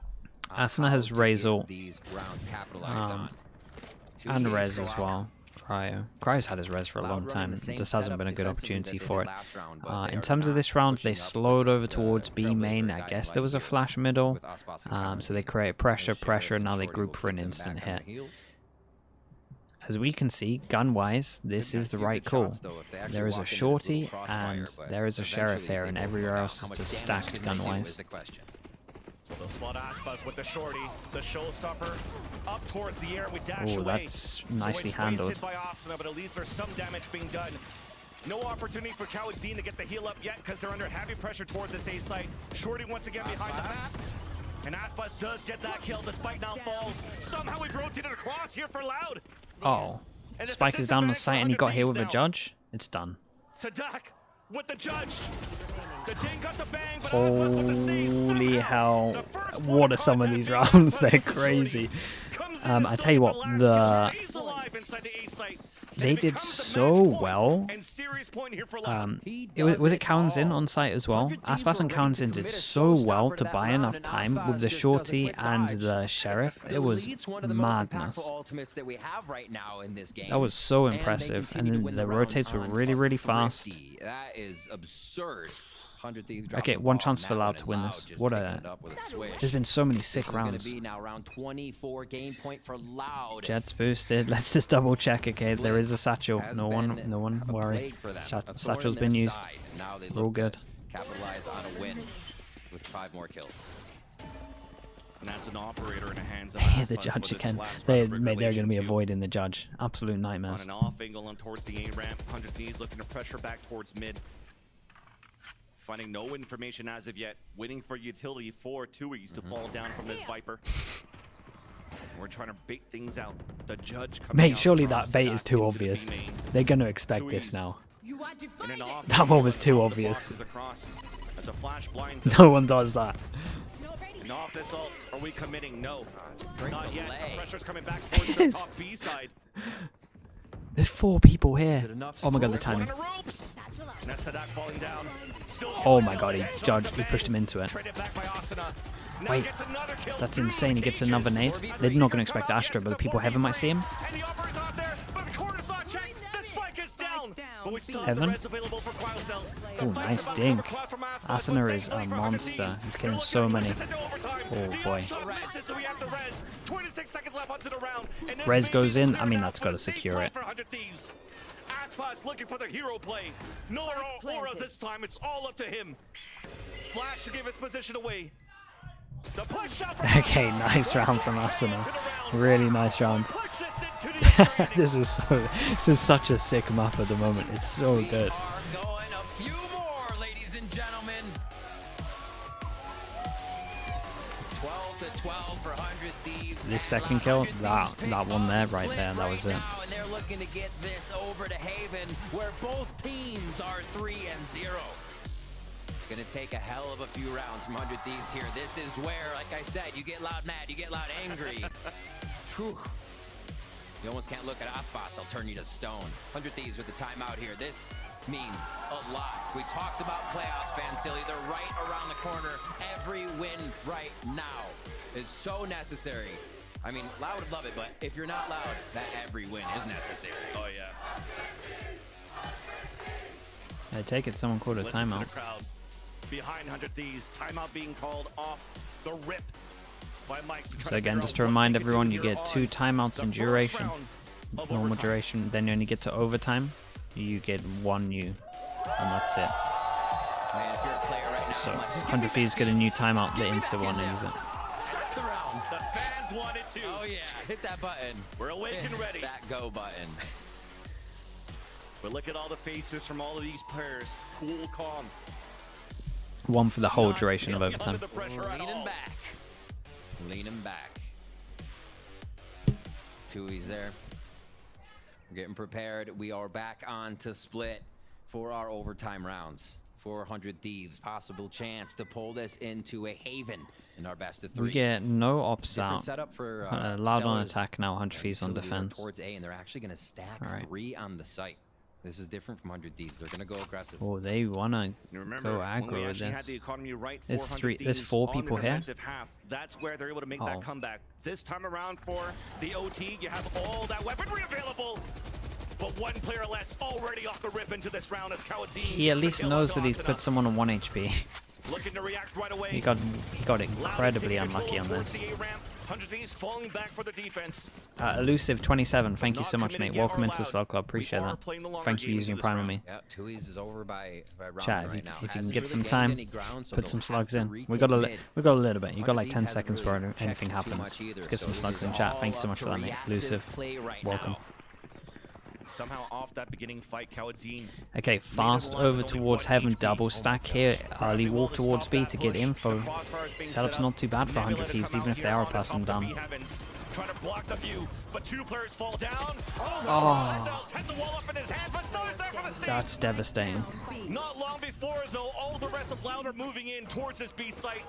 Asuna has Raze ult. These rounds capitalized on. And Rez as well. Cryo's had his Rez for a long time. This hasn't been a good opportunity for it. In terms of this round, they slowed over towards B main. I guess there was a flash middle. So they create pressure. Now they group for an instant hit. As we can see, gun-wise, this is the right call. There is a shorty and there is a sheriff here, and everywhere else is just stacked gun-wise. They'll spot Aspas with the shorty, the showstopper, up towards the air with dash Oh, away. that's nicely handled. By Asuna, but at least there's some damage being done. No opportunity for Coward-Zine to get the heal up yet because they're under heavy pressure towards this A site. Shorty once again behind the map. And Aspas does get that kill despite now falls. Somehow we've rotated across here for Loud. Oh, Spike is down on the site and he got here with a judge. It's done. Sadak with the judge. The Ding got the bang, but Aspas with the save. Holy hell. What are some of these rounds? They're crazy. I tell you what, they did so well. Was it Cowanzin on site as well? Aspas and Cowanzin did so well to buy enough time with the shorty and the sheriff. It was madness. That was so impressive, and then the rotates were really fast. That is absurd. Okay, one chance for Loud to win this. What a... There's been so many sick rounds. Jets boosted. Let's just double check. Okay, there is a satchel. No one worry. Satchel's been used. We're all good. Capitalize on a win with 5 more kills. And that's an operator in the hands of the judge again. They're going to be avoiding the judge. Absolute nightmares. On an off angle on towards the A ramp. 100 Thieves looking to pressure back towards mid. Finding no information as of yet. Waiting for utility for Tui's to fall down from this Viper. We're trying to bait things out. The judge coming Mate, out surely from that bait is too Sadak obvious. into the B main. They're going to expect this now. In an off That one was too the obvious. boxes across. As a flash blinds No one does that. And off this ult, are we committing? No. Not yet. The pressure's coming back towards the top B side. There's 4 people here. Oh my god, the timing. That's Sadak falling down. Oh my god, he pushed him into it. Wait, that's insane. He gets another nade. They're not going to expect Astra, but the people Heaven might see him. Heaven? Oh, nice dink. Asuna is a monster. He's killing so many. Oh boy. Rez goes in. I mean, that's got to secure it. Aspas looking for the hero play. No aura this time. It's all up to him. Flash to give his position away. The push shot from Okay, nice round from Asuna. Really nice round. This is such a sick map at the moment. It's so good. Going a few more, ladies and gentlemen. 12 to 12 for 100 Thieves. This second kill, that one there, right there, that was it. And they're looking to get this over to Haven, where both teams are 3-0. It's gonna take a hell of a few rounds from 100 Thieves here. This is where, like I said, you get loud mad, you get loud angry. Whew. You almost can't look at Aspas, he'll turn you to stone. 100 Thieves with the timeout here. This means a lot. We talked about playoffs, Fancilly. They're right around the corner. Every win right now is so necessary. I mean, Loud would love it, but if you're not Loud, that every win is necessary. Oh, yeah. I take it someone called a Listen to timeout. the crowd. Behind 100 Thieves. Timeout being called off the rip. So again, just to remind everyone, you get 2 timeouts in duration. Normal duration, then you only get to overtime. You get 1 new, and that's it. Man, if you're a player right now, So 100 Thieves get a new timeout, they insta want to use it. start the round. The fans want it too. Oh yeah, hit that button. We're awake and ready. That go button. But look at all the faces from all of these players. Cool, calm. 1 for the whole duration of overtime. Leaning back. Leaning back. Tui's there. We're getting prepared. We are back on to split for our overtime rounds. 400 Thieves. Possible chance to pull this into a Haven in our best of 3. We get no ops Different out. setup for Loud on Stellar's attack now, 100 Thieves on utility defense. towards A, and they're actually going to stack All right. 3 on the site. This is different from 100 Thieves. They're going to go aggressive. Oh, they wanna You remember, go when we aggro with actually had the this. economy right, There's 400 there's Thieves 4 on people the here. defensive half. That's where they're able to make that comeback. This time around for the OT, you have all that weaponry available. But one player less already off the rip into this round as Kawazine. He at least knows that he's put someone on 1 HP. Looking to react right away. He got incredibly unlucky on this. 100 Thieves falling back for the defense. Elusive 27, thank you so much, mate. Welcome into the Slug Club. Appreciate are that. playing the longer Thank you game using into your this Prime on round. me. Yeah, Tui's is over by round Chat, right if now. you can Hasn't get really some gained time, any ground, so put they'll some have slugs to in. retake We got a mid. little bit. You got 100 like Thieves 10 hasn't seconds really before anything checked too happens. much either, Let's get so some this slugs is in chat. all Thank you so up much to for that, mate. reactive Elusive, play right welcome. now. Somehow off that beginning fight, Kawazine. Okay, fast over towards heaven, double stack here. Early walk towards B to get info. Setup's not too bad for 100 Thieves, even if they are a person down. Trying to block the view, but 2 players fall down. Oh, Had the wall up in his hands, but Star is there for the save. that's devastating. Not long before, though, all the rest of Loud are moving in towards this B site.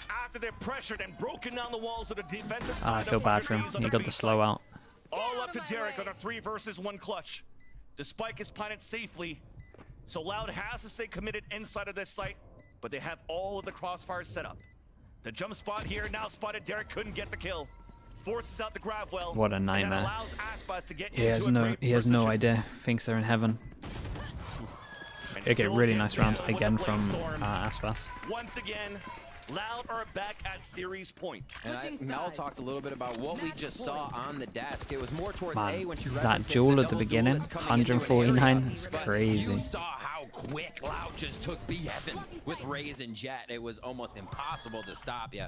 After they're pressured and broken down the walls of the defensive side. I feel bad for him. He got the slow out. All up to Derek on a 3 versus 1 clutch. Despite his planet safely, so Loud has to stay committed inside of this site, but they have all of the crossfires set up. The jump spot here now spotted. Derek couldn't get the kill. Forces out the grab well. What a and that nightmare. allows Aspas to get He has into a no great idea. position. Thinks they're in heaven. And Okay, still really gets nice round nailed with again the from Blade Storm. Aspas. Once again, Loud are back at series point. And Mel talked a little bit about what we just saw on the desk. It was more towards A Man, when she that referenced it, duel the at the double beginning, duelist coming into an 149, area. it's But crazy. You saw how quick Loud just took B Heaven with Raze and Jet. It was almost impossible to stop you.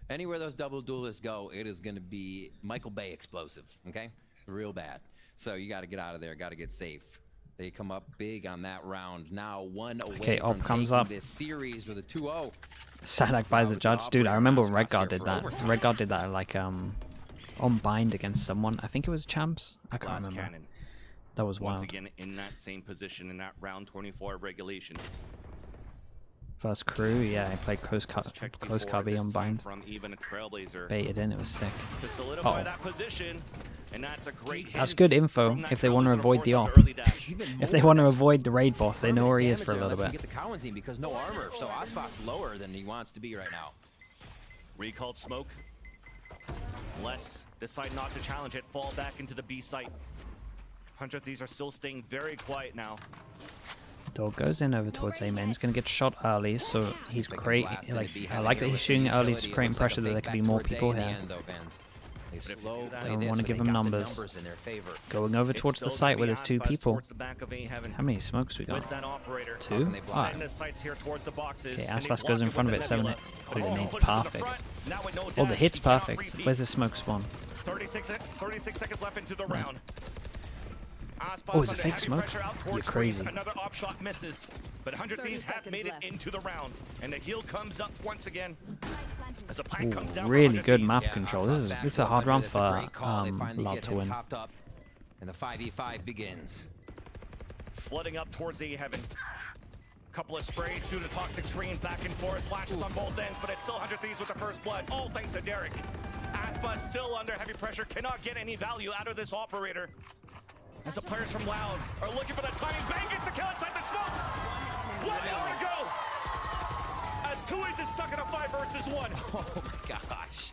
Anywhere those double duelists go, it is going to be Michael Bay explosive, okay? Real bad. So you got to get out of there, got to get safe. They come up big on that round. Now 1 away Okay, from Op comes taking up. this series with a 2-0. Sadak buys the judge. Dude, I remember when Redguard did that. Redguard did that like on bind against someone. I think it was Champs. I can't Glass remember. cannon. That was Once wild. again in that same position in that round 24 of regulation. First crew, yeah, I played close Checked close before, cubby this on time bind. from even a Trailblazer Baited in, it was sick. to solidify Uh-oh. that position, and that's a great That's hit good info from that if they want to Trailblazer avoid the force on op. early dash. If they want to avoid the raid boss, they know where he is for a little Unless bit. you get the Kawazine because no armor, so Aspas lower than he wants to be right now. Recalled smoke. Less decide not to challenge it, fall back into the B site. 100 Thieves are still staying very quiet now. Dog goes in over towards A main. He's going to get shot early, so he's They can creating. blast into Like, B I heaven like here that he's with shooting the early, utility. just It creating looks like pressure a that there fake could back be more towards A people in the here. end, though, Vans. They But if slow you do that- play Don't this, wanna but give they him got the numbers. in their favor. Going over It's towards the still site gonna where be there's 2 Aspas people. towards the back of A Heaven. How many smokes we got? With that operator. 2? And they block. And the sights here towards the boxes. Okay, and they Aspas block goes in it front of with it, the 7 Nebula. What do you mean? Pushes to the Perfect. front. Now with no Oh, the dash, hit's he cannot perfect. repeat. Where's the smoke spawn? 36 seconds left into the round. Aspas Oh, is it under fake heavy smoke? pressure out You're towards crazy. Reese. Another op shot misses. But 100 Thieves have made it into the round. And the heal comes up once again. As the plank comes down for Really 100 good Thieves. map Yeah, control. Aspas This back is a to hard 100. round That's a for great call. They finally Loud get to him win. popped up, and the 5v5 begins. Flooding up towards A Heaven. Couple of sprays through the toxic screen, back and forth, flashes on both ends, but it's still 100 Thieves with the first blood. All thanks to Derek. Aspa still under heavy pressure, cannot get any value out of this operator. As the players from Loud are looking for that timing. Bang gets the kill inside the smoke. 1 hour to go. As Thieves is stuck in a 5 versus 1. Oh my gosh.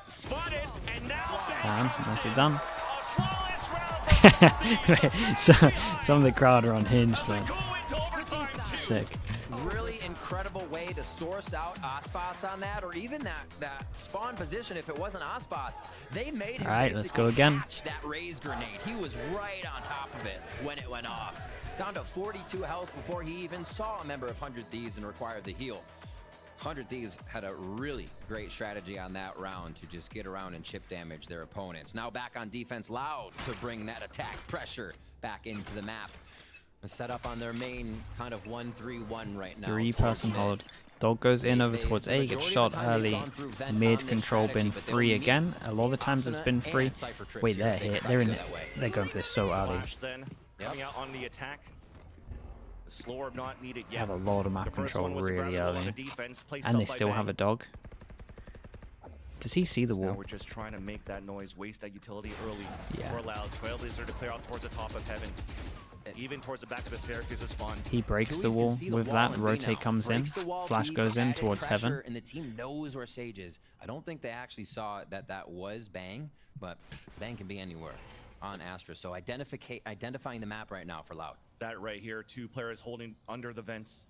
Spotted, and now Bang Damn, comes nicely in. done. A flawless round for So, some of the crowd are unhinged, They man. go into overtime. Sick. Really incredible way to source out Aspas on that, or even that spawn position. If it wasn't Aspas, they made him All right, let's basically go again. catch that Raze grenade. He was right on top of it when it went off. Down to 42 health before he even saw a member of 100 Thieves and required the heal. 100 Thieves had a really great strategy on that round to just get around and chip damage their opponents. Now back on defense, Loud to bring that attack pressure back into the map. Set up on their main kind of 1-3-1 right now. 3-person hold. Dog goes in over towards A, gets shot early. Mid control bin free again. A lot of the times it's been free. Wait, they're here. They're going for this so early. Flash then coming out on the attack. The slow orb not needed yet. Have a lot of The map first control one was a really grab on the early. defense, placed And up they by still Bang. have a dog. Does he see the Now wall? we're just trying to make that noise, waste that utility early. Yeah. Or loud. Trailblazer to clear out towards the top of heaven. Even towards the back of the staircase of spawn. He breaks the Tui's can wall see the with wall that. and B Rotate now. comes in. Breaks the wall, Flash B, goes in added towards pressure, heaven. And the team knows where Sage is. I don't think they actually saw that was Bang, but Bang can be anywhere on Astra. So identifying the map right now for Loud. That right here, 2 players holding under the vents.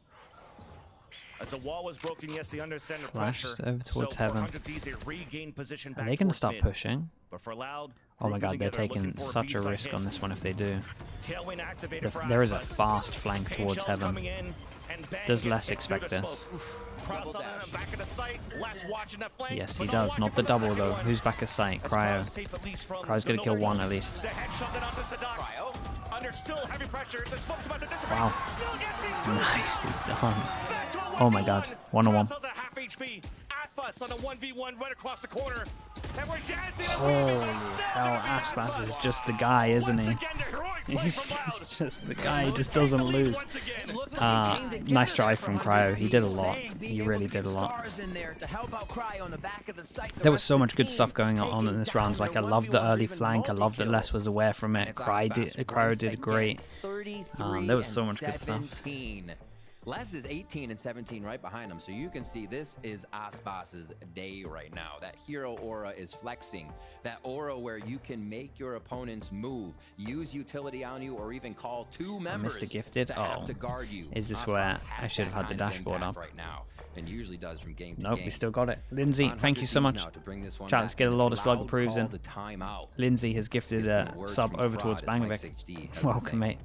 As the wall was broken, yes, the under center Flashed pressure. over towards so heaven. 400 Thieves, they regain position Are back they going to towards start mid. pushing? But for Loud, Oh my grouping god, they're together, taking looking for such a B-side risk hit. on this one if they do. Tailwind activated for There is a Aspas. fast flank Pain towards shells heaven. coming in, and Bang Does gets Les hit through expect the this? smoke. Cross on the back of the site. Les watching that flank. Yes, but he don't does. watch Not it the for double second though. one. Who's back of sight? As Cryo. Cryo's safe at least from Cryo's the gonna kill northern one east. at least. The head shot then onto Sadak. Cryo. Under still heavy pressure. The smoke's about to dissipate. Wow. Still gets these 2. Nicely done. Back to a Oh my god. 1-on-1. Cryo's at half HP. Aspas on a 1v1 right across the corner. And we're dancing. Holy hell, Aspas is just the guy, isn't he? He's just the guy. He just doesn't lose. Nice drive from Cryo. He did a lot. He really did a lot. There was so much good stuff going on in this round. Like, I loved the early flank. I loved that Les was aware from it. Cryo did great. There was so much good stuff. Les is 18 and 17 right behind him, so you can see this is Aspas's day right now. That hero aura is flexing. That aura where you can make your opponents move, use utility on you, or even call 2 members Mr. Gifted? to have Oh. to guard you. Is this Aspas where I has should have that had the kind of dashboard impact up? right now, and usually does from game to Nope, game. we still got it. Lindsay, thank you so much. Chat, let's get a lot of slug approves in. Lindsay has gifted a sub over towards Bangvik. Welcome, mate.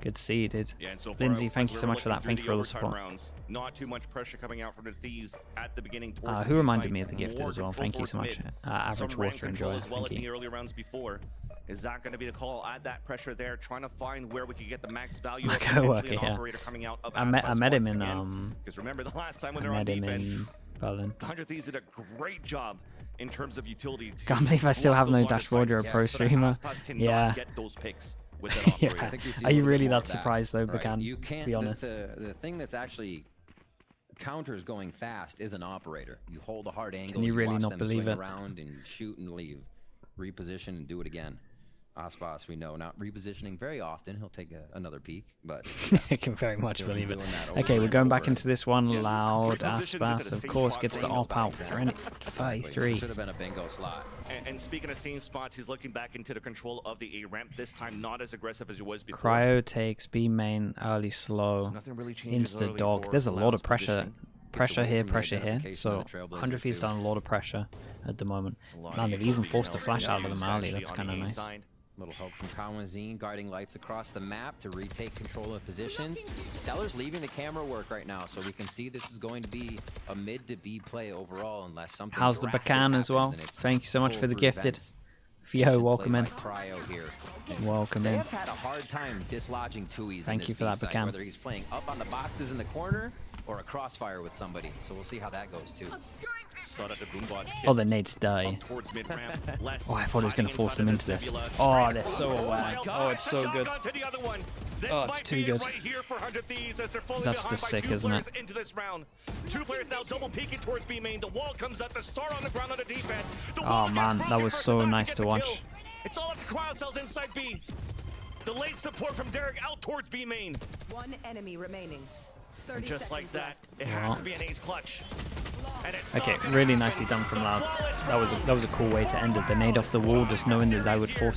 Good to see you, dude. Yeah, and so Lindsay, thank you so much for that. Thank you for all the overtime support. rounds, not too much pressure coming out from the Thieves at the beginning. Who reminded me of the gifted as well? Thank you so much. Average Some rank Water control Enjoy. as well Thank in the you. early rounds before. Is that going to be the call? Add that pressure there, trying to find where we could get the max value. My of potentially coworker, an yeah. operator coming out of I met Aspas him once in again. Because remember the last time when I they're on met him defense, in Berlin. 100 Thieves did a great job in terms of utility. to Can't believe I still block have no those line of dashboard. You're a sights, pro so that streamer. Aspas cannot Yeah. get those picks with that operator. Yeah. I think we see Are a you little bit really more that of surprised though, right? Bacan? You can't. Be honest. The thing that's actually counters going fast is an operator. You hold a hard angle. you really watch not them believe swing it? around and shoot and leave, reposition and do it again. Aspas, we know, not repositioning very often. He'll take another peek, but I can very much he'll be believe it. doing that over Okay, we're and going back over. into this one. Yeah. Loud Repositions into Aspas, the of same course, spot, gets the same op spot, out. exactly. 5-3. Should have been a bingo slot. And speaking of same spots, he's looking back into the control of the A ramp. This time, not as aggressive as he was before. Cryo takes B main early slow. So nothing really changes Insta early dog. for There's a lot Loud's of pressure. positioning. Pressure away here, from the pressure here. identification So of the Trailblazers 100 Feet's too. done a lot of pressure at the moment. There's a lot Man, of they've even utility forced the now flash out of used them early. actually That's on kind of the A nice. side. Little help from Kawazine, guarding lights across the map to retake control of positions. Stellar's leaving the camera work right now, so we can see this is going to be a mid to B play overall unless something How's the drastic Bacan as well? happens and it's Thank you so much full for the through gifted. events. Fio, Patient welcome play in. by Cryo here. Welcome They in. have had a hard time dislodging Tui's Thank in this you for that, B side, Bacan. whether he's playing up on the boxes in the corner or a crossfire with somebody. So we'll see how that goes too. Saw that the boombots Oh, the kissed nades die. up towards mid-ramp. Les Oh, I thought he was going to hiding force them inside into of this. Nebula. Oh, Straight they're so forward. aware. Oh, it's so good. Shotgun to the other one. This Oh, it's might too be good. Right here for 100 Thieves as they're fully That's behind just by sick, 2 isn't players it? into this round. 2 players now double peeking towards B main. The wall comes up. The star on the ground on the defense. The Oh, wall gets man, that broken was first so and back nice get to the watch. kill. It's all up to Cryo cells inside B. The late support from Derek out towards B main. One enemy remaining. 30 And just like seconds that, left. it has to be an ace clutch. And it's Okay, not gonna really happen. nicely done from Loud. Flawless That was a cool way to end it. The nade off the wall, just knowing that I would force